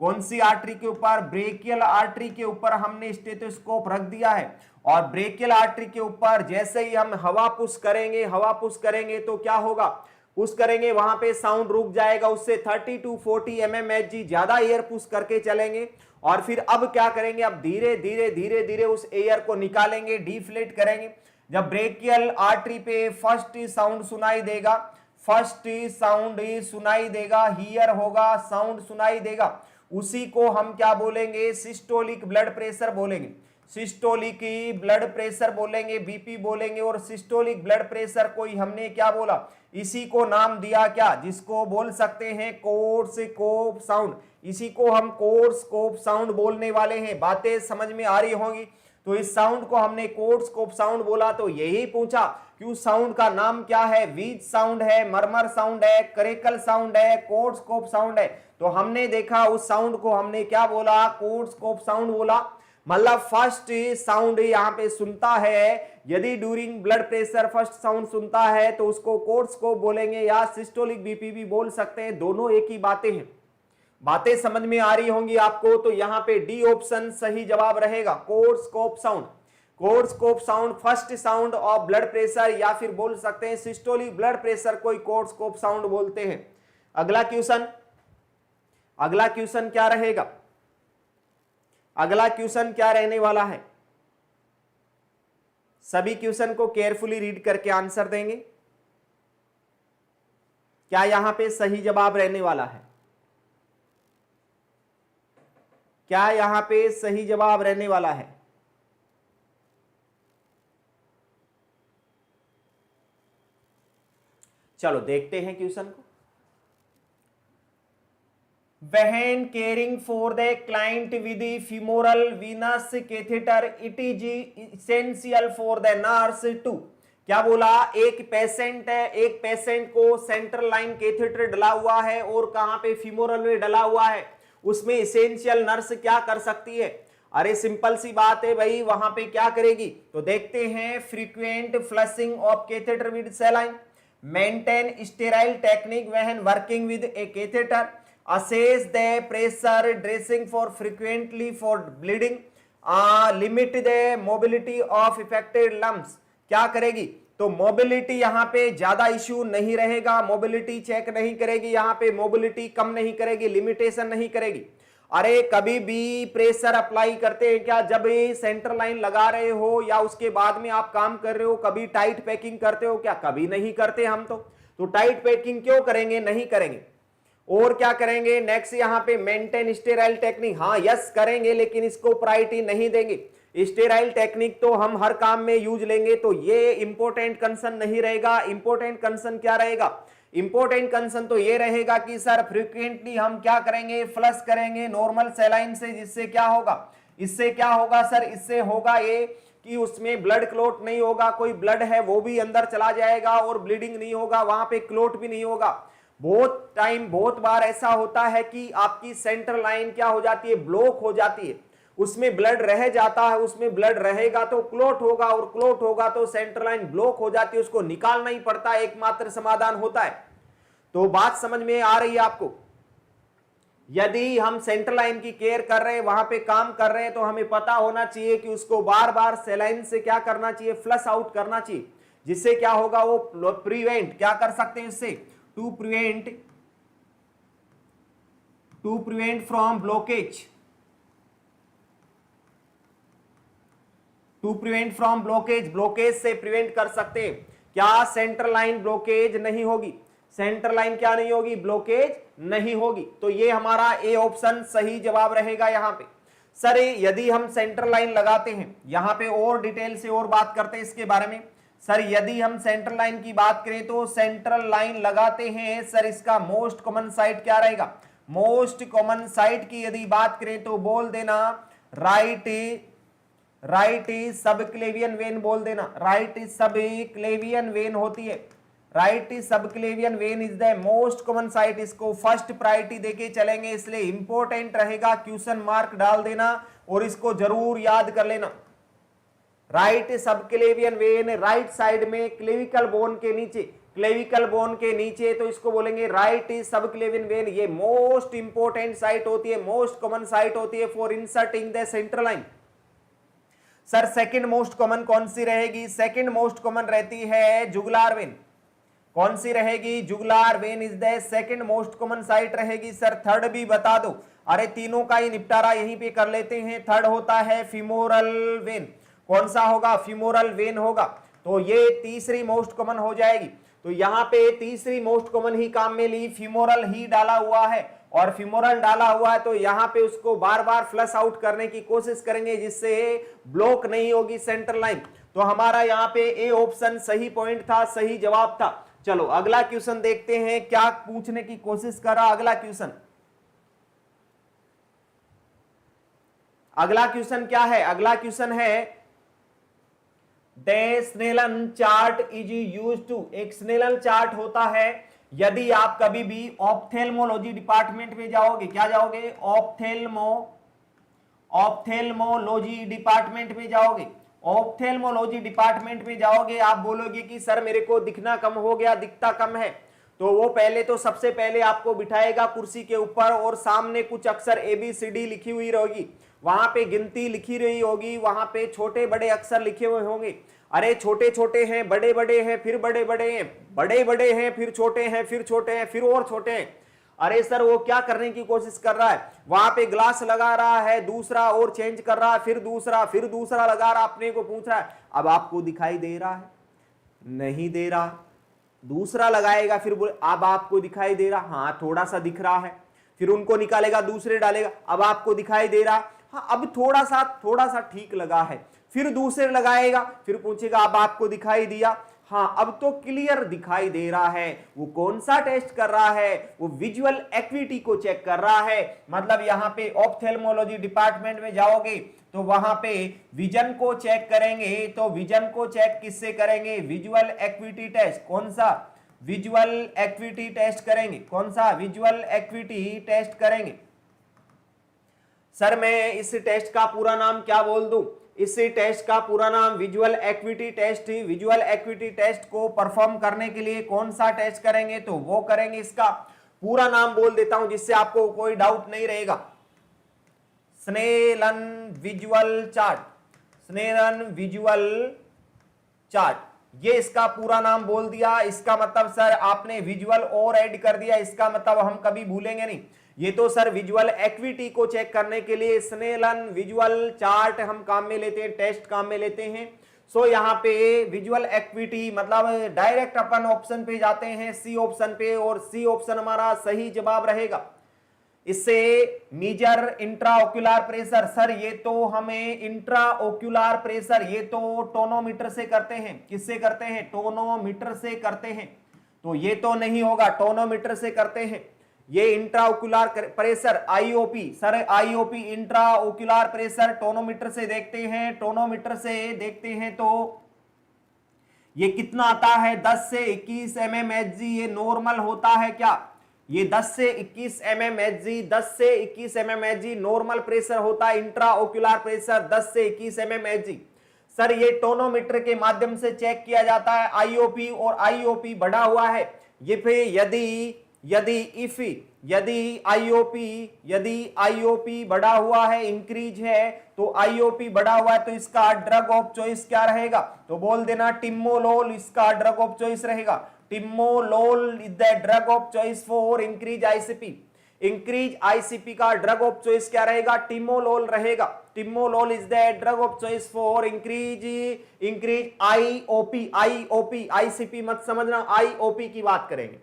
कौन सी आर्टरी के ऊपर? ब्रेकियल आर्टरी के ऊपर हमने स्टेथोस्कोप रख दिया है। और ब्रेकियल आर्टरी के ऊपर जैसे ही हम हवा पुश करेंगे तो क्या होगा? पुश करेंगे वहां पे साउंड रुक जाएगा, उससे 30 to 40 mmHg ज्यादा एयर पुश करके चलेंगे। और फिर अब क्या करेंगे? अब धीरे धीरे उस एयर को निकालेंगे, डिफ्लेट करेंगे। जब ब्रेकियल आर्टरी पे फर्स्ट साउंड सुनाई देगा, हियर होगा, साउंड सुनाई देगा, उसी को हम क्या बोलेंगे? सिस्टोलिक ब्लड प्रेशर बोलेंगे। सिस्टोलिक ब्लड प्रेशर बोलेंगे, बीपी बोलेंगे। और सिस्टोलिक ब्लड प्रेशर को ही हमने क्या बोला? इसी को नाम दिया क्या? जिसको बोल सकते हैं कोर्सस्कोप साउंड। इसी को हम कोर्सस्कोप साउंड बोलने वाले हैं। बातें समझ में आ रही होंगी। तो इस साउंड को हमने कोर्सस्कोप साउंड बोला, तो यही पूछा कि उस साउंड का नाम क्या है? व्हीज साउंड है, मरमर साउंड है, करेकल साउंड है, कोर्सस्कोप साउंड है। तो हमने देखा उस साउंड को हमने क्या बोला? कोर्सस्कोप साउंड बोला। मतलब फर्स्ट साउंड यहां पे सुनता है, यदि during blood pressure first sound सुनता है तो उसको कोर्सस्कोप बोलेंगे या सिस्टोलिक बीपी भी बोल सकते हैं। दोनों एक ही बातें हैं। बातें समझ में आ रही होंगी आपको। तो यहां पे डी ऑप्शन सही जवाब रहेगा, Korotkoff sound. Korotkoff sound first sound of blood pressure, या फिर बोल सकते हैं सिस्टोलिक ब्लड प्रेशर को कोर्सस्कोप साउंड बोलते हैं। अगला क्वेश्चन क्या रहेगा? अगला क्वेश्चन क्या रहने वाला है? सभी क्वेश्चन को केयरफुली रीड करके आंसर देंगे। क्या यहां पे सही जवाब रहने वाला है? क्या यहां पे सही जवाब रहने वाला है? चलो देखते हैं क्वेश्चन को। When caring for the client with the femoral venous catheter, it is essential for the nurse to, क्या बोला? एक पेशेंट है, एक पेशेंट को सेंट्रल लाइन कैथेटर डला हुआ है और कहां पे? फीमोरल में डला हुआ है। उसमें इसेंशियल नर्स क्या कर सकती है? अरे सिंपल सी बात है भाई, वहां पे क्या करेगी? तो देखते हैं। Frequent flushing of catheter with saline, maintain sterile technique when working with A catheter, assess the pressure dressing for frequently for bleeding, limit the mobility of affected lumps। क्या करेगी? तो मोबिलिटी यहां पे ज्यादा इश्यू नहीं रहेगा, मोबिलिटी चेक नहीं करेगी, यहां पे मोबिलिटी कम नहीं करेगी, लिमिटेशन नहीं करेगी। अरे कभी भी प्रेशर अप्लाई करते हैं क्या? जब सेंटर लाइन लगा रहे हो या उसके बाद में आप काम कर रहे हो, कभी टाइट पैकिंग करते हो क्या? कभी नहीं करते हम तो टाइट पैकिंग क्यों करेंगे? नहीं करेंगे। और क्या करेंगे? नेक्स्ट यहां पे मेंटेन स्टेराइल टेक्निक, हाँ यस करेंगे, लेकिन इसको प्रायोरिटी नहीं देंगे। स्टेराइल टेक्निक तो हम हर काम में यूज लेंगे, तो ये इंपॉर्टेंट कंसर्न नहीं रहेगा। इंपॉर्टेंट कंसर्न क्या रहेगा? इंपॉर्टेंट कंसर्न तो ये रहेगा कि सर फ्रीक्वेंटली हम क्या करेंगे? फ्लश करेंगे नॉर्मल सलाइन से, जिससे क्या होगा? इससे क्या होगा सर? इससे होगा ये कि उसमें ब्लड क्लोट नहीं होगा, कोई ब्लड है वो भी अंदर चला जाएगा और ब्लीडिंग नहीं होगा, वहां पे क्लोट भी नहीं होगा। बहुत बार ऐसा होता है कि आपकी सेंट्रल लाइन क्या हो जाती है? ब्लॉक हो जाती है, उसमें ब्लड रह जाता है, उसमें ब्लड रहेगा तो क्लोट होगा, और क्लोट होगा तो सेंट्रल लाइन ब्लॉक हो जाती है, उसको निकालना ही पड़ता है, एकमात्र समाधान होता है। तो बात समझ में आ रही है आपको? यदि हम सेंट्रल लाइन की केयर कर रहे हैं, वहां पे काम कर रहे हैं, तो हमें पता होना चाहिए कि उसको बार बार सेलाइन से क्या करना चाहिए? फ्लश आउट करना चाहिए, जिससे क्या होगा? वो प्रिवेंट क्या कर सकते हैं इससे? To prevent from blockage, blockage से प्रिवेंट कर सकते हैं। क्या सेंट्रल लाइन ब्लॉकेज नहीं होगी? सेंट्रल लाइन क्या नहीं होगी? ब्लॉकेज नहीं होगी। तो ये हमारा ए ऑप्शन सही जवाब रहेगा यहां पे। सर यदि हम सेंट्रल लाइन लगाते हैं, यहां पे और डिटेल से और बात करते हैं इसके बारे में। सर यदि हम सेंट्रल लाइन की बात करें तो सेंट्रल लाइन लगाते हैं सर, इसका मोस्ट कॉमन साइट क्या रहेगा? मोस्ट कॉमन साइट की यदि बात करें तो बोल देना राइट सबक्लेवियन वेन, बोल देना राइट सबक्लेवियन वेन होती है। Right subclavian vein is the most common site. इसको फर्स्ट प्रायोरिटी देके चलेंगे, इसलिए इंपॉर्टेंट रहेगा, क्वेश्चन मार्क डाल देना और इसको जरूर याद कर लेना। Right subclavian vein right side में क्लेविकल बोन के नीचे, क्लेविकल बोन के नीचे, तो इसको बोलेंगे राइट सबक्लेवियन वेन। ये मोस्ट इंपोर्टेंट साइट होती है, मोस्ट कॉमन साइट होती है for inserting the central line. Sir second most common कौन सी रहेगी? सेकंड मोस्ट कॉमन रहती है जुगुलार वेन। कौन सी रहेगी? Jugular vein is the second most common site रहेगी। सर थर्ड भी बता दो। अरे तीनों का ही निपटारा यहीं पे कर लेते हैं। थर्ड होता है फीमोरल वेन। कौन सा होगा? फीमोरल वेन होगा। तो ये तीसरी मोस्ट कॉमन हो जाएगी। तो यहां पे तीसरी मोस्ट कॉमन ही काम में ली, फीमोरल ही डाला हुआ है, और फीमोरल डाला हुआ है तो यहां पे उसको बार बार फ्लश आउट करने की कोशिश करेंगे जिससे ब्लॉक नहीं होगी सेंट्रल लाइन। तो हमारा यहाँ पे ए ऑप्शन सही पॉइंट था, सही जवाब था। चलो अगला क्वेश्चन देखते हैं क्या पूछने की कोशिश कर रहा। अगला क्वेश्चन क्या है? अगला क्वेश्चन है the Snellen chart is used to. एक स्नेलन चार्ट होता है यदि आप कभी भी ऑप्थेल्मोलॉजी डिपार्टमेंट में जाओगे। क्या जाओगे? ऑप्थेल्मोलॉजी डिपार्टमेंट में जाओगे। ऑप्थेल्मोलॉजी डिपार्टमेंट में जाओगे, आप बोलोगे कि सर मेरे को दिखना कम हो गया, दिखता कम है। तो वो पहले तो सबसे पहले आपको बिठाएगा कुर्सी के ऊपर और सामने कुछ अक्षर ABCD लिखी हुई रहेगी, वहां पे गिनती लिखी रही होगी, वहां पे छोटे बड़े अक्षर लिखे हुए होंगे। अरे छोटे छोटे हैं, बड़े बड़े हैं, फिर बड़े बड़े हैं, बड़े बड़े हैं, फिर छोटे हैं, फिर छोटे हैं, फिर और छोटे हैं। अरे सर वो क्या करने की कोशिश कर रहा है? वहां पे ग्लास लगा रहा है, दूसरा और चेंज कर रहा है, फिर दूसरा लगा रहा, अपने को पूछ रहा है अब आपको दिखाई दे रहा है? नहीं दे रहा। दूसरा लगाएगा, फिर बोले अब आपको दिखाई दे रहा? हाँ थोड़ा सा दिख रहा है। फिर उनको निकालेगा, दूसरे डालेगा, अब आपको दिखाई दे रहा? हाँ अब थोड़ा सा ठीक लगा है। फिर दूसरे लगाएगा, फिर पूछेगा अब आपको दिखाई दिया? हाँ अब तो क्लियर दिखाई दे रहा है। वो कौन सा टेस्ट कर रहा है? वो विजुअल एक्विटी को चेक कर रहा है। मतलब यहाँ पे ऑप्थेल्मोलॉजी डिपार्टमेंट में जाओगे तो वहां पे विजन को चेक करेंगे। तो विजन को चेक किससे करेंगे? Visual acuity test. कौन सा? विजुअल एक्विटी टेस्ट करेंगे। कौन सा? विजुअल एक्विटी टेस्ट करेंगे। सर मैं इस टेस्ट का पूरा नाम क्या बोल दूं? इस टेस्ट का पूरा नाम visual acuity test. Visual acuity test को परफॉर्म करने के लिए कौन सा टेस्ट करेंगे? तो वो करेंगे, इसका पूरा नाम बोल देता हूं जिससे आपको कोई डाउट नहीं रहेगा। Snellen visual chart. Snellen visual chart, ये इसका पूरा नाम बोल दिया। इसका मतलब सर आपने विजुअल और ऐड कर दिया, इसका मतलब हम कभी भूलेंगे नहीं। ये तो सर विजुअल एक्विटी को चेक करने के लिए स्नेलन विजुअल चार्ट हम काम में लेते हैं, टेस्ट काम में लेते हैं। सो यहाँ पे विजुअल एक्विटी मतलब डायरेक्ट अपन ऑप्शन पे जाते हैं, सी ऑप्शन पे, और सी ऑप्शन हमारा सही जवाब रहेगा। इससे मेजर इंट्राओक्युलर प्रेशर। सर ये तो हमें इंट्राओक्युलर प्रेशर ये तो टोनोमीटर से करते हैं। किससे करते हैं? टोनोमीटर से करते हैं। तो ये तो नहीं होगा, टोनोमीटर से करते हैं। ये इंट्राओक्युलर pressure IOP. Sir IOP इंट्राओक्युलर pressure tonometer से देखते हैं। टोनोमीटर से देखते हैं तो ये कितना आता है? 10 से 21 mmHg। ये नॉर्मल होता है क्या? ये 10 से 21 mmHg, 10 से 21 mmHg नॉर्मल प्रेशर होता है। इंट्राओक्युलर प्रेशर 10 से 21 mmHg। सर ये टोनोमीटर के माध्यम से चेक किया जाता है आईओपी, और आईओपी बढ़ा हुआ है। ये फिर यदि आईओपी बढ़ा हुआ है, इंक्रीज है, तो आईओपी बढ़ा हुआ है तो इसका ड्रग ऑफ चॉइस क्या रहेगा? तो बोल देना टिम्मोलोल इसका ड्रग ऑफ चॉइस रहेगा। Timolol is the drug of choice for increase ICP. Increase ICP का ड्रग ऑफ चॉइस क्या रहेगा? टिम्मोलोल रहेगा। Timolol is the drug of choice for increase IOP. ICP मत समझना, आईओपी की बात करेंगे।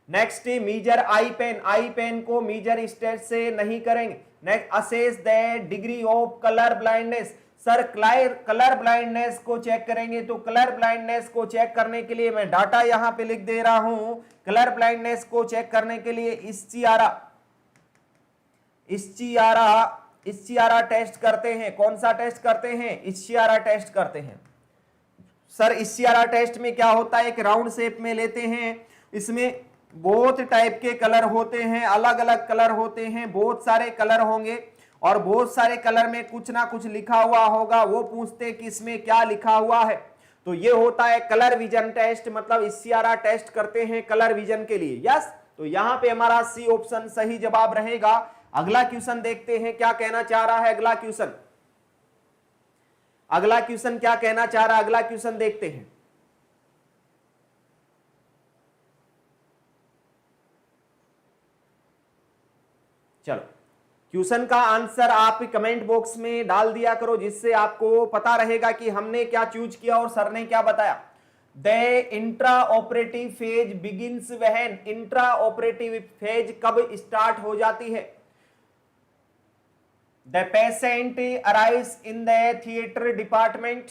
Next measure eye pain. Eye pain को मीजर स्टेट से नहीं करेंगे। Next assess the degree of colour blindness. Sir colour blindness को चेक करेंगे। तो कलर ब्लाइंडनेस को चेक करने के लिए मैं डाटा यहां पे लिख दे रहा हूं। कलर ब्लाइंडनेस को चेक करने के लिए इश्चियारा टेस्ट करते हैं। कौन सा टेस्ट करते हैं? इश्चियारा टेस्ट करते हैं। सर इश्चियारा टेस्ट में क्या होता है? एक राउंड शेप में लेते हैं, इसमें बहुत टाइप के कलर होते हैं, अलग अलग कलर होते हैं, बहुत सारे कलर होंगे, और बहुत सारे कलर में कुछ ना कुछ लिखा हुआ होगा। वो पूछते कि इसमें क्या लिखा हुआ है। तो ये होता है कलर विजन टेस्ट, मतलब इशारा टेस्ट करते हैं कलर विजन के लिए। यस, तो यहां पे हमारा सी ऑप्शन सही जवाब रहेगा। अगला क्वेश्चन देखते हैं क्या कहना चाह रहा है अगला क्वेश्चन। अगला क्वेश्चन क्या कहना चाह रहा है, अगला क्वेश्चन देखते हैं। चलो, क्वेश्चन का आंसर आप कमेंट बॉक्स में डाल दिया करो, जिससे आपको पता रहेगा कि हमने क्या चूज किया और सर ने क्या बताया। The intra operative phase begins when, intra operative phase कब स्टार्ट हो जाती है। The patient arrives in the theatre department,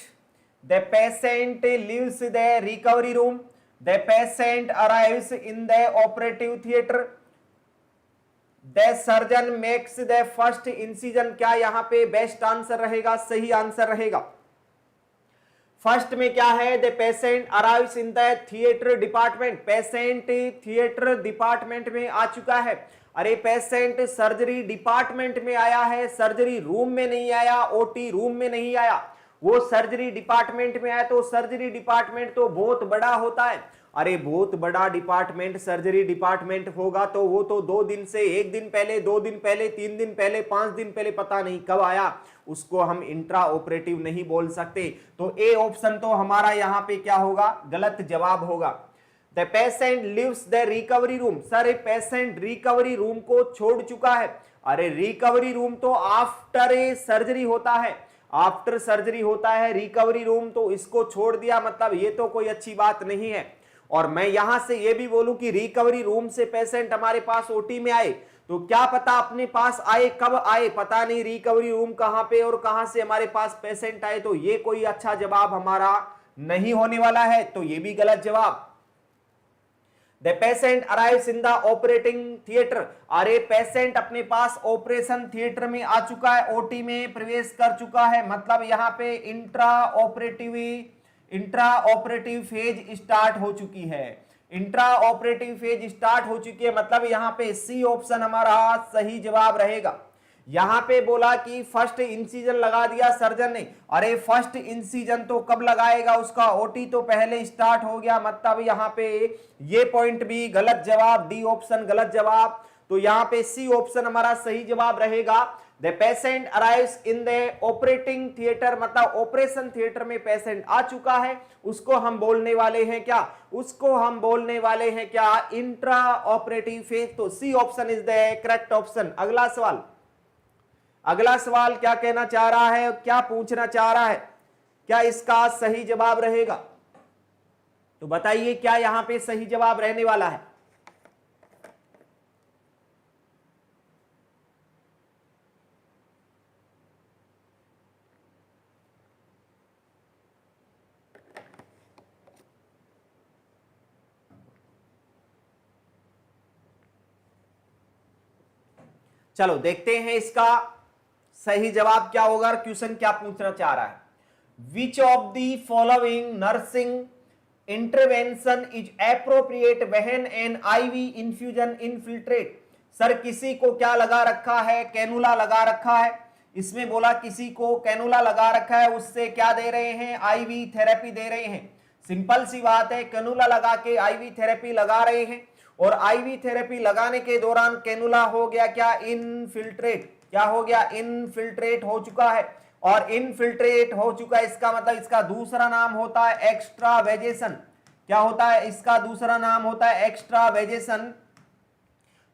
the patient leaves the recovery room, the patient arrives in the operative theatre, the surgeon makes the first incision. क्या यहां पे बेस्ट आंसर रहेगा, सही आंसर रहेगा। फर्स्ट में क्या है, the patient arrives in the theatre department, patient theatre department में आ चुका है। अरे पेशेंट सर्जरी डिपार्टमेंट में आया है, सर्जरी रूम में नहीं आया, ओटी रूम में नहीं आया, वो सर्जरी डिपार्टमेंट में आया। तो सर्जरी डिपार्टमेंट तो बहुत बड़ा होता है। अरे बहुत बड़ा डिपार्टमेंट सर्जरी डिपार्टमेंट होगा तो वो तो 2 दिन से 1 दिन पहले, 2 दिन पहले, 3 दिन पहले, 5 दिन पहले, पता नहीं कब आया, उसको हम इंट्रा ऑपरेटिव नहीं बोल सकते। तो ए ऑप्शन तो हमारा यहां पे क्या होगा, गलत जवाब होगा। The patient leaves the recovery room, sir patient recovery room को छोड़ चुका है। अरे रिकवरी रूम तो आफ्टर ए सर्जरी होता है, आफ्टर सर्जरी होता है रिकवरी रूम, तो इसको छोड़ दिया, मतलब ये तो कोई अच्छी बात नहीं है। और मैं यहां से ये भी बोलूं कि रिकवरी रूम से पेशेंट हमारे पास ओटी में आए, तो क्या पता अपने पास आए, कब आए पता नहीं, रिकवरी रूम कहां पे और कहां से हमारे पास पेशेंट आए, तो ये कोई अच्छा जवाब हमारा नहीं होने वाला है, तो ये भी गलत जवाब। The patient arrives in the operating theatre, अरे पेशेंट अपने पास ऑपरेशन थिएटर में आ चुका है, ओटी में प्रवेश कर चुका है, मतलब यहां पे इंट्रा ऑपरेटिव फेज स्टार्ट हो चुकी है, इंट्रा ऑपरेटिव फेज स्टार्ट हो चुकी है, मतलब यहां पे सी ऑप्शन हमारा सही जवाब रहेगा। यहां पे बोला कि फर्स्ट इंसिजन लगा दिया सर्जन ने, अरे फर्स्ट इंसिजन तो कब लगाएगा, उसका ओटी तो पहले स्टार्ट हो गया, मतलब यहां पे ये पॉइंट भी गलत जवाब, डी ऑप्शन गलत जवाब। तो यहां पे सी ऑप्शन हमारा सही जवाब रहेगा। The patient arrives in the operating theatre, मतलब ऑपरेशन थिएटर में पेशेंट आ चुका है, उसको हम बोलने वाले हैं क्या, उसको हम बोलने वाले हैं क्या, इंट्रा ऑपरेटिव फेज। तो C option is the correct option. अगला सवाल, अगला सवाल क्या कहना चाह रहा है, क्या पूछना चाह रहा है, क्या इसका सही जवाब रहेगा, तो बताइए क्या यहां पे सही जवाब रहने वाला है। चलो देखते हैं इसका सही जवाब क्या होगा, क्वेश्चन क्या पूछना चाह रहा है। Which of the following nursing intervention is appropriate when an IV infusion infiltrate. Sir किसी को क्या लगा रखा है, कैनुला लगा रखा है, इसमें बोला किसी को कैनुला लगा रखा है, उससे क्या दे रहे हैं, आईवी थेरेपी दे रहे हैं। सिंपल सी बात है, कैनुला लगा के आईवी थेरेपी लगा रहे हैं, और आईवी थेरेपी लगाने के दौरान कैनुला हो गया क्या, इनफिल्ट्रेट, क्या हो गया, इनफिल्ट्रेट हो चुका है। और इनफिल्ट्रेट हो चुका है, इसका मतलब इसका दूसरा नाम होता है एक्स्ट्रावेजेशन। क्या होता है, इसका दूसरा नाम होता है एक्स्ट्रावेजेशन।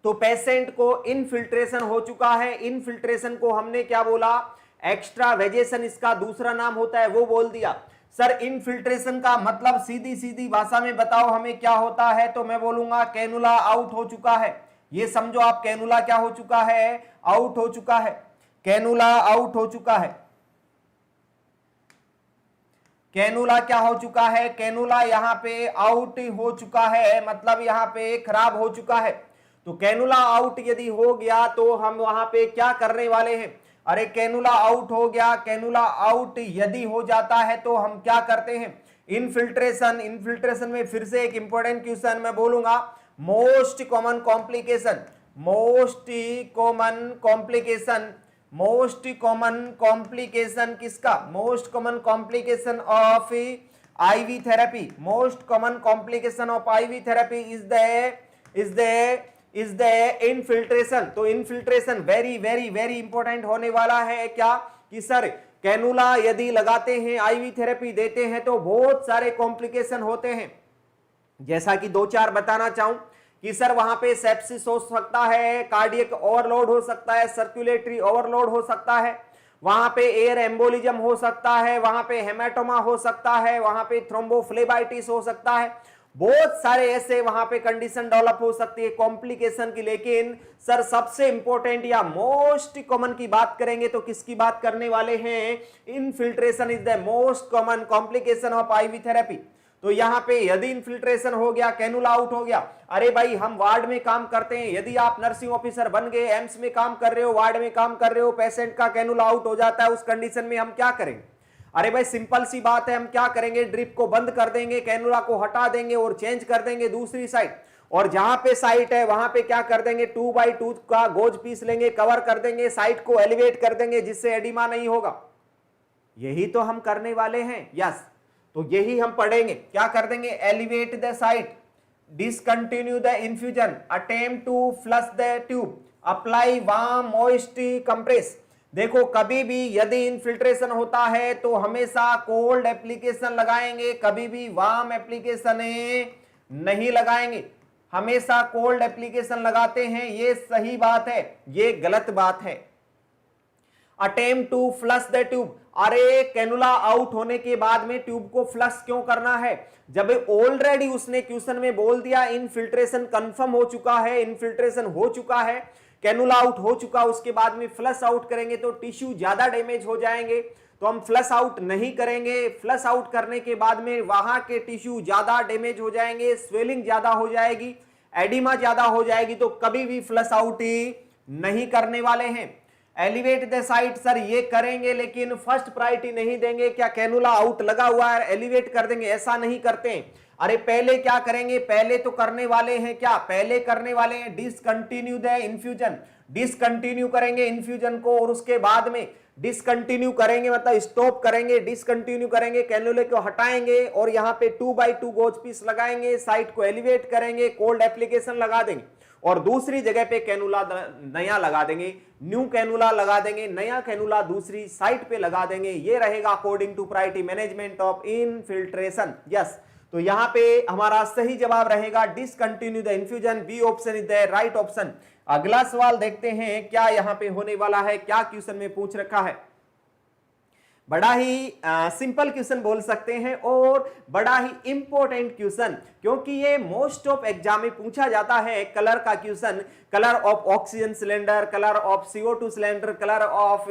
तो पेशेंट को इनफिल्ट्रेशन हो चुका है, इनफिल्ट्रेशन को हमने क्या बोला, एक्स्ट्रावेजेशन, इसका दूसरा नाम होता है, वो बोल दिया। सर इनफिल्ट्रेशन का मतलब सीधी सीधी भाषा में बताओ हमें क्या होता है, तो मैं बोलूंगा कैनुला आउट हो चुका है। ये समझो आप, कैनुला क्या हो चुका है, आउट हो चुका है, कैनुला आउट हो चुका है, कैनुला क्या हो चुका है, कैनुला यहां पे आउट हो चुका है, मतलब यहां पे खराब हो चुका है। तो कैनुला आउट यदि हो गया तो हम वहां पे क्या करने वाले हैं, अरे कैनुला आउट हो गया, कैनुला आउट यदि हो जाता है तो हम क्या करते हैं, इनफिल्ट्रेशन। इनफिल्ट्रेशन में फिर से एक इंपॉर्टेंट क्वेश्चन मैं बोलूंगा, most common complication, most common complication, most common complication किसका, most common complication of IV therapy, most common complication of IV therapy is the infiltration. तो infiltration very important होने वाला है क्या कि सर कैनुला यदि लगाते हैं, IV थेरेपी देते हैं तो बहुत सारे कॉम्प्लिकेशन होते हैं। जैसा कि 2-4 बताना चाहूं कि सर वहां पे सेप्सिस हो सकता है, कार्डियक ओवरलोड हो सकता है, सर्कुलेटरी ओवरलोड हो सकता है, वहां पे एयर एम्बोलिज्म हो सकता है, वहां पे हेमाटोमा हो सकता है, वहां पे थ्रोम्बोफ्लेबाइटिस हो सकता है, बहुत सारे ऐसे वहां पे कंडीशन डेवलप हो सकती है कॉम्प्लिकेशन की। लेकिन सर सबसे इंपॉर्टेंट या मोस्ट कॉमन की बात करेंगे तो किसकी बात करने वाले हैं? Infiltration is the most common complication of ivy therapy. तो यहां पे यदि इन्फिल्ट्रेशन हो गया, कैनुला आउट हो गया, अरे भाई हम वार्ड में काम करते हैं, यदि आप नर्सिंग ऑफिसर बन गए, एम्स में काम कर रहे हो, वार्ड में काम कर रहे हो, पेशेंट का कैनुला आउट हो जाता है, उस कंडीशन में हम क्या करेंगे? अरे भाई सिंपल सी बात है, हम क्या करेंगे? ड्रिप को बंद कर देंगे, कैनुला को हटा देंगे और चेंज कर देंगे दूसरी साइड, और जहां पे साइट है वहां पे क्या कर देंगे? 2x2 का गोज पीस लेंगे, कवर कर देंगे, साइट को एलिवेट कर देंगे जिससे एडिमा नहीं होगा। यही तो हम करने वाले हैं। यस, तो यही हम पढ़ेंगे। क्या कर देंगे? Elevate the site, discontinue the infusion, attempt to flush the tube, apply warm moist compress. देखो कभी भी यदि इनफिल्ट्रेशन होता है तो हमेशा कोल्ड एप्लीकेशन लगाएंगे, कभी भी वार्म एप्लीकेशन नहीं लगाएंगे, हमेशा कोल्ड एप्लीकेशन लगाते हैं। ये सही बात है, ये गलत बात है। Attempt to flush the tube, अरे कैनुला आउट होने के बाद में ट्यूब को फ्लश क्यों करना है? जब ऑलरेडी उसने क्वेश्चन में बोल दिया इनफिल्ट्रेशन कंफर्म हो चुका है, इनफिल्ट्रेशन हो चुका है, कैनुला आउट हो चुका, उसके बाद में फ्लश आउट करेंगे तो टिश्यू ज्यादा डैमेज हो जाएंगे, तो हम फ्लश आउट नहीं करेंगे। फ्लश आउट करने के बाद में वहां के टिश्यू ज्यादा डैमेज हो जाएंगे, स्वेलिंग ज्यादा हो जाएगी, एडिमा ज्यादा हो जाएगी, तो कभी भी फ्लश आउट नहीं करने वाले हैं। एलिवेट द साइट, सर ये करेंगे लेकिन फर्स्ट प्रायोरिटी नहीं देंगे। क्या कैनुला आउट लगा हुआ है एलिवेट कर देंगे? ऐसा नहीं करते हैं। अरे पहले क्या करेंगे? पहले तो करने वाले हैं क्या? पहले करने वाले हैं डिसकंटिन्यू द इन्फ्यूजन, डिसकंटिन्यू करेंगे इन्फ्यूजन को, और उसके बाद में डिसकंटिन्यू करेंगे मतलब स्टॉप करेंगे, डिसकंटिन्यू करेंगे, कैनुले को हटाएंगे और यहाँ पे 2x2 गोज पीस लगाएंगे, साइट को एलिवेट करेंगे, कोल्ड एप्लीकेशन लगा देंगे और दूसरी जगह पे कैनुला नया लगा देंगे, न्यू कैनुला लगा देंगे, नया कैनुला दूसरी साइट पे लगा देंगे। ये रहेगा according to priority management of infiltration. Yes, तो यहां पे हमारा सही जवाब रहेगा discontinue the infusion. B option is the right option. अगला सवाल देखते हैं क्या यहां पे होने वाला है, क्या क्वेश्चन में पूछ रखा है। बड़ा ही सिंपल क्वेश्चन बोल सकते हैं और बड़ा ही इंपॉर्टेंट क्वेश्चन, क्योंकि ये मोस्ट ऑफ एग्जाम में पूछा जाता है। कलर का question, colour of oxygen cylinder, colour of CO2 cylinder, colour of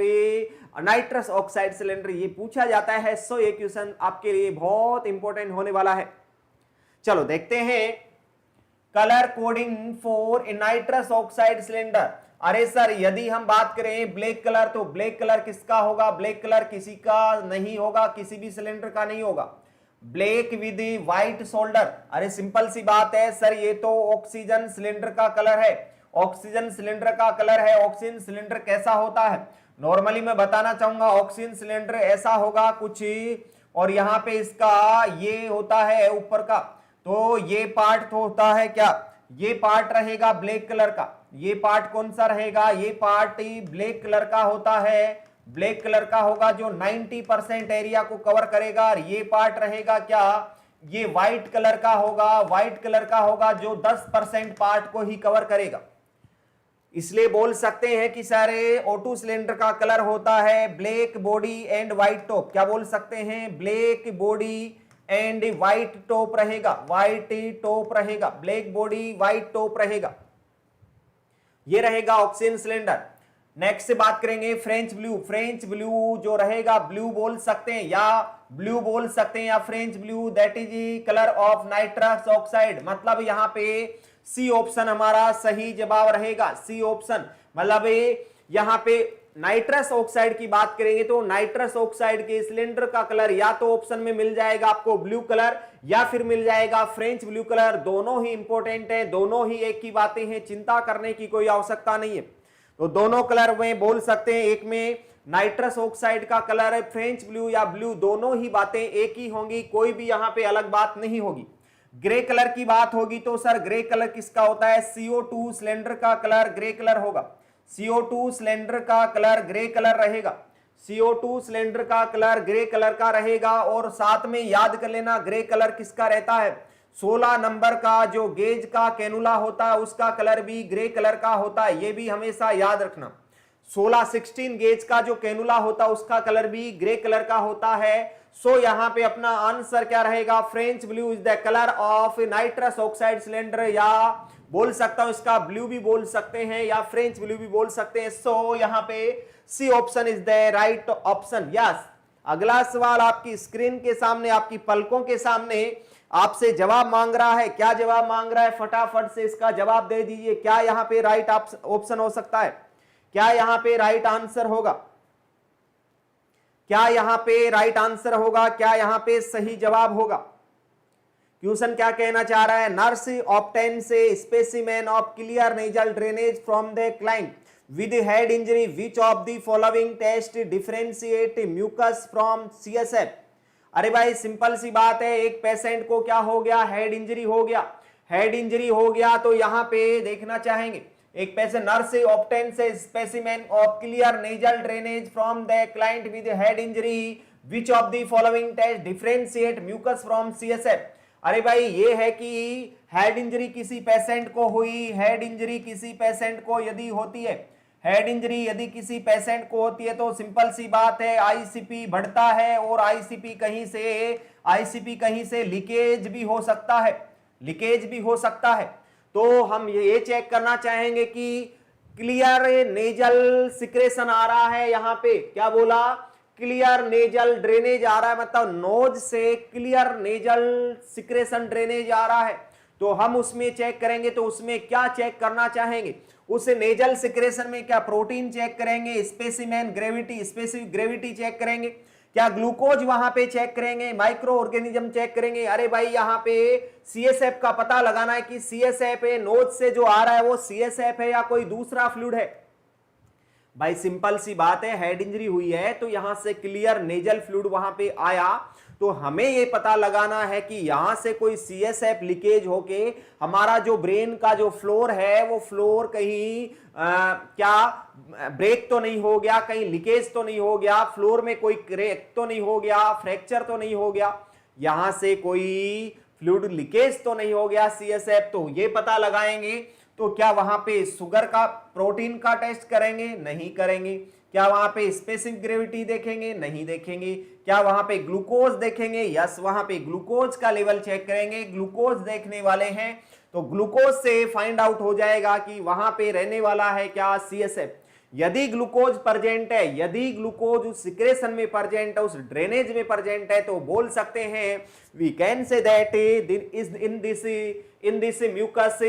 nitrous oxide cylinder, ये पूछा जाता है। सो ये क्वेश्चन आपके लिए बहुत इंपॉर्टेंट होने वाला है। चलो देखते हैं colour coding for nitrous oxide cylinder. अरे सर यदि हम बात करें ब्लैक कलर, तो ब्लैक कलर किसका होगा? ब्लैक कलर किसी का नहीं होगा, किसी भी सिलेंडर का नहीं होगा। ब्लैक विद व्हाइट शोल्डर, अरे सिंपल सी बात है सर, ये तो ऑक्सीजन सिलेंडर का कलर है, ऑक्सीजन सिलेंडर का कलर है। ऑक्सीजन सिलेंडर कैसा होता है? नॉर्मली मैं बताना चाहूंगा, ऑक्सीजन सिलेंडर ऐसा होगा कुछ, और यहाँ पे इसका ये होता है ऊपर का, तो ये पार्ट तो होता है क्या? ये पार्ट रहेगा ब्लैक कलर का। ये पार्ट कौन सा रहेगा? ये पार्ट ब्लैक कलर का होता है, ब्लैक कलर का होगा जो 90% एरिया को कवर करेगा। और ये पार्ट रहेगा क्या? ये व्हाइट कलर का होगा, व्हाइट कलर का होगा जो 10% पार्ट को ही कवर करेगा। इसलिए बोल सकते हैं कि सारे O2 सिलेंडर का कलर होता है black body and white top. क्या बोल सकते हैं? Black body and white top रहेगा, व्हाइट टॉप रहेगा, ब्लैक बॉडी व्हाइट टॉप रहेगा। ये रहेगा ऑक्सीजन सिलेंडर। नेक्स्ट से बात करेंगे फ्रेंच ब्लू। फ्रेंच ब्लू जो रहेगा, ब्लू बोल सकते हैं या ब्लू बोल सकते हैं या French blue, that is colour of nitrous oxide. मतलब यहाँ पे सी ऑप्शन हमारा सही जवाब रहेगा। सी ऑप्शन मतलब यहाँ पे नाइट्रस ऑक्साइड की बात करेंगे तो नाइट्रस ऑक्साइड के सिलेंडर का कलर या तो ऑप्शन में मिल जाएगा आपको ब्लू कलर, या फिर मिल जाएगा फ्रेंच ब्लू कलर। दोनों ही इंपॉर्टेंट है, दोनों ही एक की बातें हैं, चिंता करने की कोई आवश्यकता नहीं है। तो दोनों कलर में बोल सकते हैं, एक में नाइट्रस ऑक्साइड का कलर है फ्रेंच ब्लू या ब्लू, दोनों ही बातें एक ही होंगी, कोई भी यहां पे अलग बात नहीं होगी। ग्रे कलर की बात होगी तो सर ग्रे कलर किसका होता है, CO2 सिलेंडर का कलर ग्रे कलर होगा, CO2 सिलेंडर का कलर ग्रे कलर रहेगा, CO2 सिलेंडर का कलर ग्रे कलर का रहेगा। और साथ में याद कर लेना ग्रे कलर किसका रहता है, 16 नंबर का जो गेज का कैनुला होता है उसका कलर भी ग्रे कलर का होता है, ये भी हमेशा याद रखना। 16 गेज का जो कैनुला होता है उसका कलर भी ग्रे कलर का होता है। सो यहां पे अपना आंसर क्या रहेगा, French blue is the colour of nitrous oxide cylinder, या बोल सकता हूं इसका ब्लू भी बोल सकते हैं या फ्रेंच ब्लू भी बोल सकते हैं। सो यहां पे C option is the right option. Yes, अगला सवाल आपकी स्क्रीन के सामने, आपकी पलकों के सामने आपसे जवाब मांग रहा है। क्या जवाब मांग रहा है, फटाफट से इसका जवाब दे दीजिए। क्या यहां पे राइट ऑप्शन हो सकता है, क्या यहां पे राइट आंसर होगा, क्या यहां पे राइट आंसर होगा, क्या यहां पे सही जवाब होगा। क्वेश्चन क्या कहना चाह रहा है, nurse obtains A specimen of clear nasal drainage from the client with head injury, which of the following test differentiate mucus from CSF। अरे भाई सिंपल सी बात है, एक पेशेंट को क्या हो गया, हेड इंजरी हो गया, हेड इंजरी हो गया तो यहां पे देखना चाहेंगे, एक patient nurse obtains A specimen of clear nasal drainage from the client with head injury, which of the following test differentiate mucus from CSF। अरे भाई ये है कि हेड इंजरी किसी पेशेंट को हुई, हेड इंजरी किसी पेशेंट को यदि होती है, हेड इंजरी यदि किसी पेशेंट को होती है तो सिंपल सी बात है आईसीपी बढ़ता है, और आईसीपी कहीं से लीकेज भी हो सकता है, लीकेज भी हो सकता है। तो हम ये चेक करना चाहेंगे कि क्लियर नेजल सिक्रेशन आ रहा है, यहां पे क्या बोला, क्लियर नेजल ड्रेनेज आ रहा है, मतलब नोज से क्लियर नेजल सिक्रेशन ड्रेनेज आ रहा है, तो हम उसमें चेक करेंगे। तो उसमें क्या चेक करना चाहेंगे, उस नेजल सिक्रेशन में क्या प्रोटीन चेक करेंगे, specimen gravity, specific gravity check करेंगे, क्या ग्लूकोज वहां पे चेक करेंगे, माइक्रो ऑर्गेनिज्म चेक करेंगे। अरे भाई यहां पे सीएसएफ का पता लगाना है कि सीएसएफ है, नोज से जो आ रहा है वो सीएसएफ है या कोई दूसरा फ्लूइड है। भाई सिंपल सी बात है, हेड इंजरी हुई है तो यहां से क्लियर नेजल फ्लूइड वहां पे आया, तो हमें यह पता लगाना है कि यहां से कोई सीएसएफ लीकेज होके हमारा जो ब्रेन का जो फ्लोर है वो फ्लोर कहीं क्या ब्रेक तो नहीं हो गया, कहीं लीकेज तो नहीं हो गया, फ्लोर में कोई क्रैक तो नहीं हो गया, फ्रैक्चर तो नहीं हो गया, यहां से कोई फ्लूइड लीकेज तो नहीं हो गया सीएसएफ, तो ये पता लगाएंगे। तो क्या वहां पे शुगर का, प्रोटीन का टेस्ट करेंगे, नहीं करेंगे। क्या वहां पे स्पेसिफिक ग्रेविटी देखेंगे, नहीं देखेंगे। क्या वहां पे ग्लूकोज देखेंगे, यस वहां पे ग्लूकोज का लेवल चेक करेंगे, ग्लूकोज देखने वाले हैं तो ग्लूकोज से फाइंड आउट हो जाएगा कि वहां पे रहने वाला है क्या, सीएसएफ। यदि ग्लूकोज प्रेजेंट है, यदि ग्लूकोज उस सिक्रेशन में प्रेजेंट है, उस ड्रेनेज में प्रेजेंट है, तो बोल सकते हैं we can say that in this mucus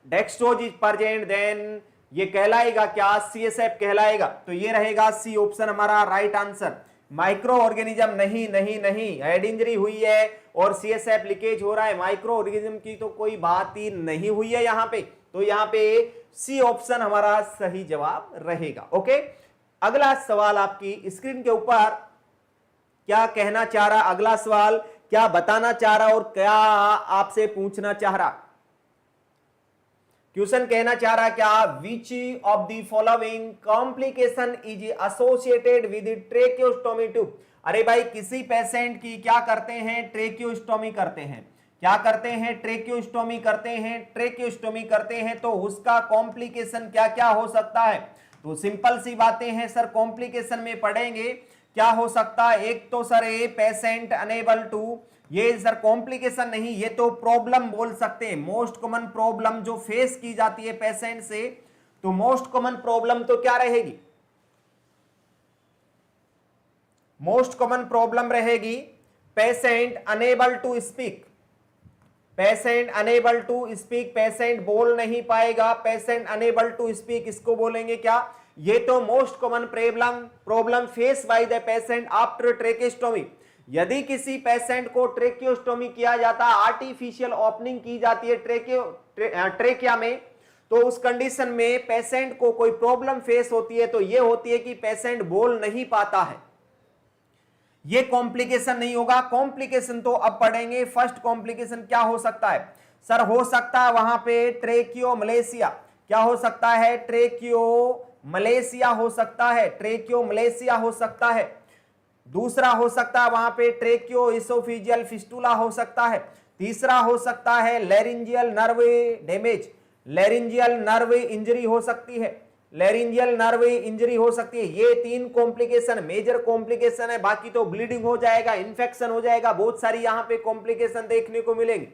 dextrose is present, then ये कहलाएगा क्या, सीएसएफ कहलाएगा। तो ये रहेगा सी ऑप्शन हमारा राइट आंसर। माइक्रो ऑर्गेनिज्म नहीं, हेड इंजरी हुई है और सीएसएफ लीकेज हो रहा है, माइक्रो ऑर्गेनिज्म की तो कोई बात ही नहीं हुई है यहां पे, तो यहां पे सी ऑप्शन हमारा सही जवाब रहेगा। ओके, अगला सवाल आपकी स्क्रीन के ऊपर क्या कहना चाह रहा, अगला सवाल क्या बताना चाह रहा और क्या आपसे पूछना चाह रहा। क्वेश्चन कहना चाह रहा क्या, which of the following complication is associated with tracheostomy tube. अरे भाई किसी पेशेंट की क्या करते हैं, ट्रेकियोस्टोमी करते हैं, क्या करते हैं, ट्रेकियोस्टोमी करते हैं, ट्रेकियोस्टोमी करते हैं, तो उसका कॉम्प्लिकेशन क्या क्या हो सकता है। तो सिंपल सी बातें हैं सर, कॉम्प्लिकेशन में पढ़ेंगे क्या हो सकता है। एक तो sir a patient unable to, ये सर कॉम्प्लिकेशन नहीं, ये तो प्रॉब्लम बोल सकते हैं, मोस्ट कॉमन प्रॉब्लम जो फेस की जाती है पेशेंट से, तो मोस्ट कॉमन प्रॉब्लम तो क्या रहेगी, मोस्ट कॉमन प्रॉब्लम रहेगी patient unable to speak, patient unable to speak, patient बोल नहीं पाएगा, पेशेंट अनेबल टू स्पीक, इसको बोलेंगे क्या, ये तो most common problem face by the patient after tracheostomy. यदि किसी पेशेंट को ट्रेकियोस्टोमी किया जाता है, आर्टिफिशियल ओपनिंग की जाती है ट्रेकिया में, तो उस कंडीशन में पेशेंट को कोई प्रॉब्लम फेस होती है, तो ये होती है कि पेशेंट बोल नहीं पाता है। ये कॉम्प्लिकेशन नहीं होगा। कॉम्प्लिकेशन तो अब पढ़ेंगे। फर्स्ट कॉम्प्लिकेशन क्या हो सकता है सर? हो सकता है वहां पे ट्रेकियोमलेशिया। क्या हो सकता है? ट्रेकियोमलेशिया हो सकता है, ट्रेकियोमलेशिया हो सकता है। दूसरा हो सकता है वहां पे ट्रेकियो इसोफिजियल फिस्टुला हो सकता है। तीसरा हो सकता है laryngeal nerve damage, laryngeal nerve injury हो सकती है, लैरिंजियल नर्व इंजरी हो सकती है। ये 3 कॉम्प्लिकेशन मेजर कॉम्प्लिकेशन है। बाकी तो ब्लीडिंग हो जाएगा, इन्फेक्शन हो जाएगा, बहुत सारी यहां पे कॉम्प्लिकेशन देखने को मिलेंगे।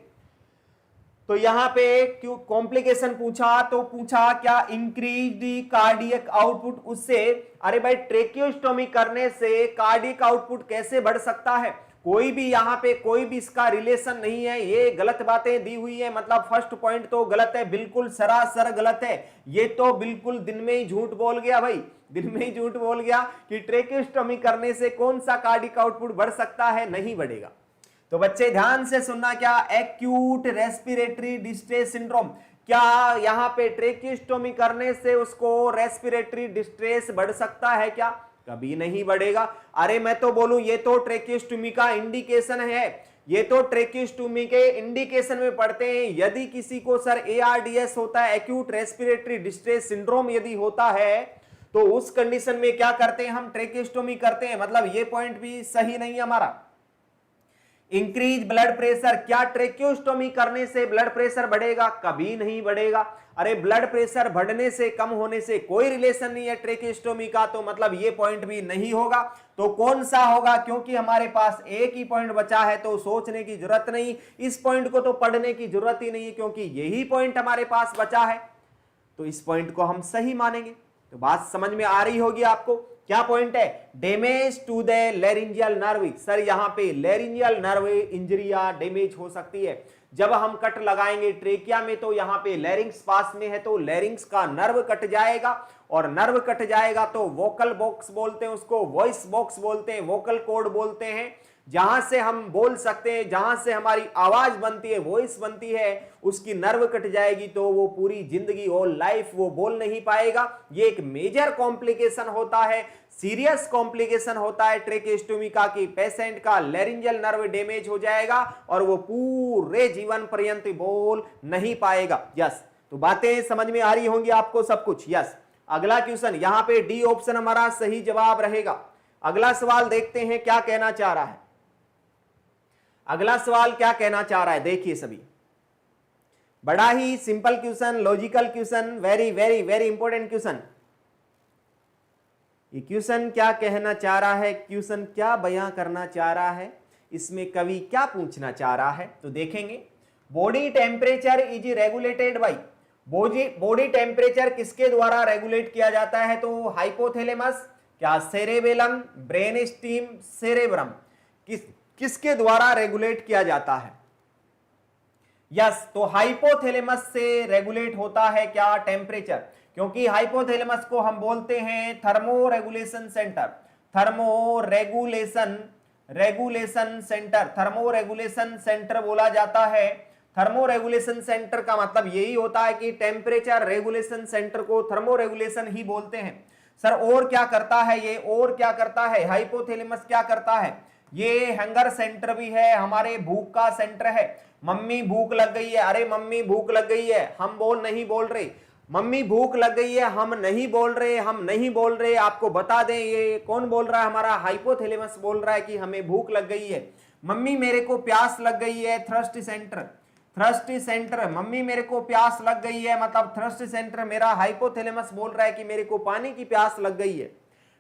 तो यहां पे क्यों कॉम्प्लिकेशन पूछा? तो पूछा क्या इंक्रीज दी कार्डियक आउटपुट उससे। अरे भाई ट्रेकियोस्टोमी करने से कार्डियक आउटपुट कैसे बढ़ सकता है? कोई भी यहां पे कोई भी इसका रिलेशन नहीं है। ये गलत बातें दी हुई है। मतलब फर्स्ट पॉइंट तो गलत है, बिल्कुल सरासर गलत है। ये तो बिल्कुल दिन में ही झूठ बोल गया भाई, दिन में ही झूठ बोल गया कि ट्रेकियोस्टोमी करने से कौन सा कार्डियक आउटपुट बढ़ सकता है, नहीं बढ़ेगा। तो बच्चे ध्यान से सुनना, क्या एक्यूट रेस्पिरेटरी डिस्ट्रेस सिंड्रोम, क्या यहां पे ट्रेकियोस्टोमी करने से उसको रेस्पिरेटरी डिस्ट्रेस बढ़ सकता है क्या? कभी नहीं बढ़ेगा। अरे मैं तो बोलूं ये तो ट्रेकियोस्टोमी का इंडिकेशन है, ये तो ट्रेकियोस्टोमी के इंडिकेशन में पढ़ते हैं। यदि किसी को सर ARDS होता है, एक्यूट रेस्पिरेटरी डिस्ट्रेस सिंड्रोम यदि होता है, तो उस कंडीशन में क्या करते हैं हम? ट्रेकियोस्टोमी करते हैं। मतलब ये पॉइंट भी सही नहीं है हमारा। इंक्रीज ब्लड प्रेशर, क्या ट्रेकियोस्टोमी करने से ब्लड प्रेशर बढ़ेगा? कभी नहीं बढ़ेगा। अरे ब्लड प्रेशर बढ़ने से कम होने से कोई रिलेशन नहीं है ट्रेकियोस्टोमी का, तो मतलब ये पॉइंट भी नहीं होगा। तो कौन सा होगा? क्योंकि हमारे पास एक ही पॉइंट बचा है तो सोचने की जरूरत नहीं, इस पॉइंट को तो पढ़ने की जरूरत ही नहीं है क्योंकि यही पॉइंट हमारे पास बचा है, तो इस पॉइंट को हम सही मानेंगे। तो बात समझ में आ रही होगी आपको। क्या पॉइंट है? Damage to the laryngeal nerve. Sir यहां पे लैरिंजियल नर्व इंजरी या डैमेज हो सकती है। जब हम कट लगाएंगे ट्रेकिया में तो यहां पे लैरिंग्स पास में है, तो लैरिंग्स का नर्व कट जाएगा, और नर्व कट जाएगा तो वोकल बॉक्स बोलते हैं उसको, वॉइस बॉक्स बोलते हैं, वोकल कॉर्ड बोलते हैं, जहां से हम बोल सकते हैं, जहां से हमारी आवाज बनती है, वॉइस बनती है, उसकी नर्व कट जाएगी तो वो पूरी जिंदगी और लाइफ वो बोल नहीं पाएगा। ये एक मेजर कॉम्प्लिकेशन होता है, सीरियस कॉम्प्लिकेशन होता है ट्रेकियोस्टोमी का, कि पेशेंट का लैरिंजियल नर्व डैमेज हो जाएगा और वो पूरे जीवन पर्यंत बोल नहीं पाएगा। यस, तो बातें समझ में आ रही होंगी आपको सब कुछ। यस, अगला क्वेश्चन, यहां पे डी ऑप्शन हमारा सही जवाब रहेगा। अगला सवाल देखते हैं क्या कहना चाह रहा है। अगला सवाल क्या कहना चाह रहा है, देखिए सभी, बड़ा ही simple question, logical question, very very very important question. ये क्वेश्चन क्या कहना चाह रहा है, क्वेश्चन क्या बयां करना चाह रहा है, इसमें कवि क्या पूछना चाह रहा है, तो देखेंगे। Body temperature is regulated by, body temperature किसके द्वारा रेगुलेट किया जाता है? तो हाइपोथैलेमस, क्या सेरेबेलम, ब्रेन स्टीम, सेरेब्रम, किसके द्वारा रेगुलेट किया जाता है? यस, तो हाइपोथैलेमस से रेगुलेट होता है क्या टेम्परेचर, क्योंकि हाइपोथैलेमस को हम बोलते हैं thermo regulation centre, thermo regulation centre, thermo regulation centre बोला जाता है। थर्मो रेगुलेशन सेंटर का मतलब यही होता है कि टेम्परेचर रेगुलेशन सेंटर को थर्मो रेगुलेशन ही बोलते हैं। सर और क्या करता है ये, और क्या करता है हाइपोथैलेमस, क्या करता है? ये हंगर सेंटर भी है, हमारे भूख का सेंटर है। मम्मी भूख लग गई है, अरे मम्मी भूख लग गई है, हम नहीं बोल रहे, मम्मी भूख लग गई है, हम नहीं बोल रहे, हम नहीं बोल रहे। आपको बता दें ये कौन बोल रहा है? हमारा हाइपोथैलेमस बोल रहा है कि हमें भूख लग गई है। मम्मी मेरे को प्यास लग गई है, thrust centre, thrust centre, mummy मेरे को प्यास लग गई है, मतलब थ्रस्ट सेंटर मेरा हाइपोथैलेमस बोल रहा है कि मेरे को पानी की प्यास लग गई है।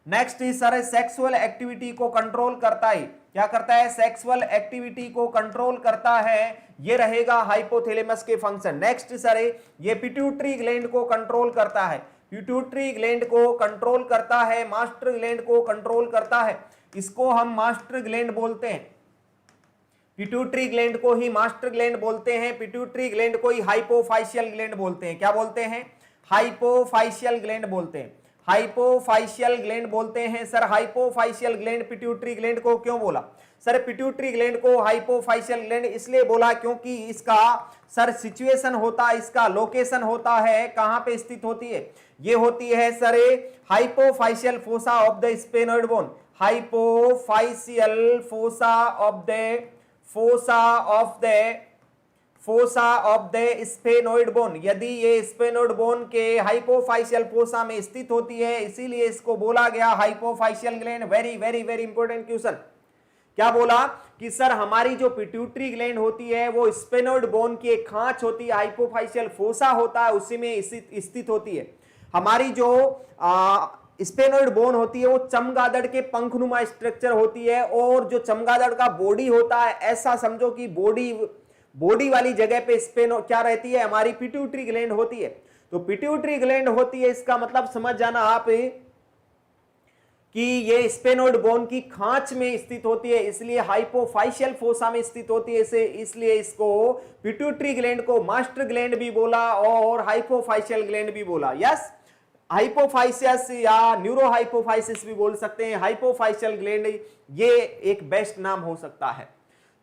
नेक्स्ट सर सेक्सुअल एक्टिविटी को कंट्रोल करता है, क्या करता है? सेक्सुअल एक्टिविटी को कंट्रोल करता है, ये रहेगा हाइपोथैलेमस के फंक्शन। नेक्स्ट सर ये पिट्यूटरी ग्लैंड को कंट्रोल करता है, पिट्यूटरी ग्लैंड को कंट्रोल करता है, मास्टर ग्लैंड को कंट्रोल करता है, इसको हम मास्टर ग्लैंड बोलते हैं, पिट्यूटरी ग्लैंड को ही मास्टर ग्लैंड बोलते हैं, पिट्यूटरी ग्लैंड को ही हाइपोफाइशियल ग्लैंड बोलते हैं। क्या बोलते हैं? हाइपोफाइशियल ग्लैंड बोलते हैं। हाइपोफाइशियल ग्लैंड बोलते हैं। Sir hypophysial gland pituitary gland को क्यों बोला? सर पिट्यूटरी ग्लैंड को हाइपोफाइशियल ग्लैंड इसलिए बोला क्योंकि इसका सर सिचुएशन होता है, इसका लोकेशन होता है, कहां पे स्थित होती है? ये होती है sir hypophyseal fossa of the sphenoid bone, hypophyseal fossa of the sphenoid bone. यदि ये स्पेनोइड बोन के हाइपोफाइशियल फोसा में स्थित होती है, इसीलिए इसको बोला गया hypophyseal gland. Very very very important question. क्या बोला कि सर हमारी जो पिट्यूटरी ग्लैंड होती है वो स्पेनोइड बोन की एक खांच होती है, हाइपोफाइशियल फोसा होता है, उसी में स्थित होती है। हमारी जो स्पेनोइड बोन होती है वो चमगादड़ के पंखनुमा स्ट्रक्चर होती है, और जो चमगादड़ का बॉडी होता है, ऐसा समझो कि बॉडी वाली जगह पे स्पेनो क्या रहती है? हमारी पिट्यूटरी ग्लैंड होती है। तो पिट्यूटरी ग्लैंड होती है, इसका मतलब समझ जाना आप कि ये स्पेनोइड बोन की खांच में स्थित होती है, इसलिए हाइपोफाइशियल फोसा में स्थित होती है। इसलिए इसको पिट्यूटरी ग्लैंड को मास्टर ग्लैंड भी बोला और हाइपोफाइशियल ग्लैंड भी बोला। यस, हाइपोफाइसिस या न्यूरोहाइपोफाइसिस भी बोल सकते हैं। हाइपोफाइशियल ग्लैंड ये एक बेस्ट नाम हो सकता है।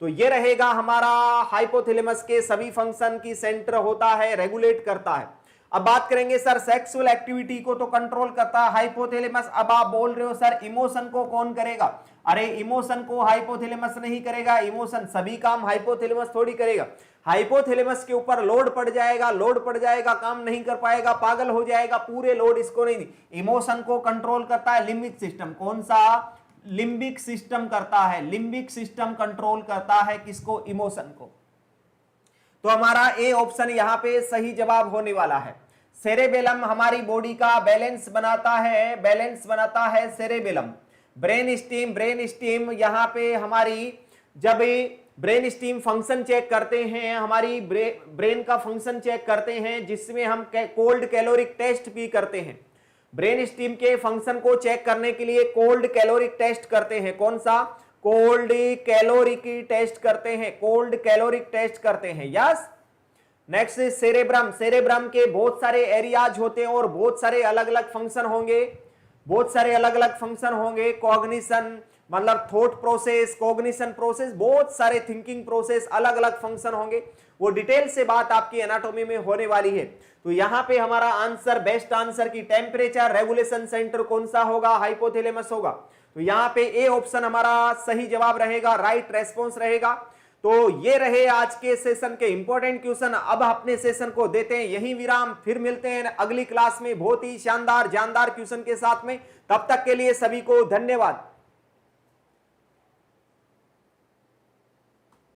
तो ये रहेगा हमारा हाइपोथैलेमस के सभी फंक्शन की सेंटर होता है, रेगुलेट करता है। अब बात करेंगे सर सेक्सुअल एक्टिविटी को तो कंट्रोल करता है हाइपोथैलेमस। अब आप बोल रहे हो सर इमोशन को कौन करेगा? अरे इमोशन को हाइपोथैलेमस नहीं करेगा, इमोशन सभी काम हाइपोथैलेमस थोड़ी करेगा। हाइपोथैलेमस के ऊपर लोड पड़ जाएगा, काम नहीं कर पाएगा, पागल हो जाएगा, पूरे लोड इसको नहीं। इमोशन को कंट्रोल करता है लिम्बिक सिस्टम। कौन सा? लिम्बिक सिस्टम करता है। लिम्बिक सिस्टम कंट्रोल करता है किसको? इमोशन को। तो हमारा ए ऑप्शन यहां पे सही जवाब होने वाला है। सेरेबेलम हमारी बॉडी का बैलेंस बनाता है सेरेबेलम। ब्रेन स्टीम यहां पे हमारी जब ब्रेन स्टीम फंक्शन चेक करते हैं, हमारी ब्रेन का फंक्शन चेक करते हैं, जिसमें हम कोल्ड कैलोरिक टेस्ट भी करते हैं। ब्रेन स्टीम के फंक्शन को चेक करने के लिए कोल्ड कैलोरिक टेस्ट करते हैं। कौन सा? कोल्ड कैलोरिक टेस्ट करते हैं। यस। नेक्स्ट सेरेब्रम के बहुत सारे एरियाज होते हैं और बहुत सारे अलग अलग फंक्शन होंगे। कॉग्निशन मतलब थॉट प्रोसेस, कॉग्निशन प्रोसेस, बहुत सारे थिंकिंग प्रोसेस, अलग अलग फंक्शन होंगे। वो डिटेल से बात आपकी एनाटॉमी में होने वाली है। तो यहां पे हमारा आंसर, बेस्ट आंसर की टेम्परेचर रेगुलेशन सेंटर कौन सा होगा? हाइपोथैलेमस होगा। तो यहां पे ए ऑप्शन हमारा सही जवाब रहेगा, राइट रेस्पॉन्स रहेगा। तो ये रहे आज के सेशन के इंपॉर्टेंट क्वेश्चन। अब अपने सेशन को देते हैं यही विराम, फिर मिलते हैं अगली क्लास में बहुत ही शानदार जानदार क्वेश्चन के साथ में। तब तक के लिए सभी को धन्यवाद।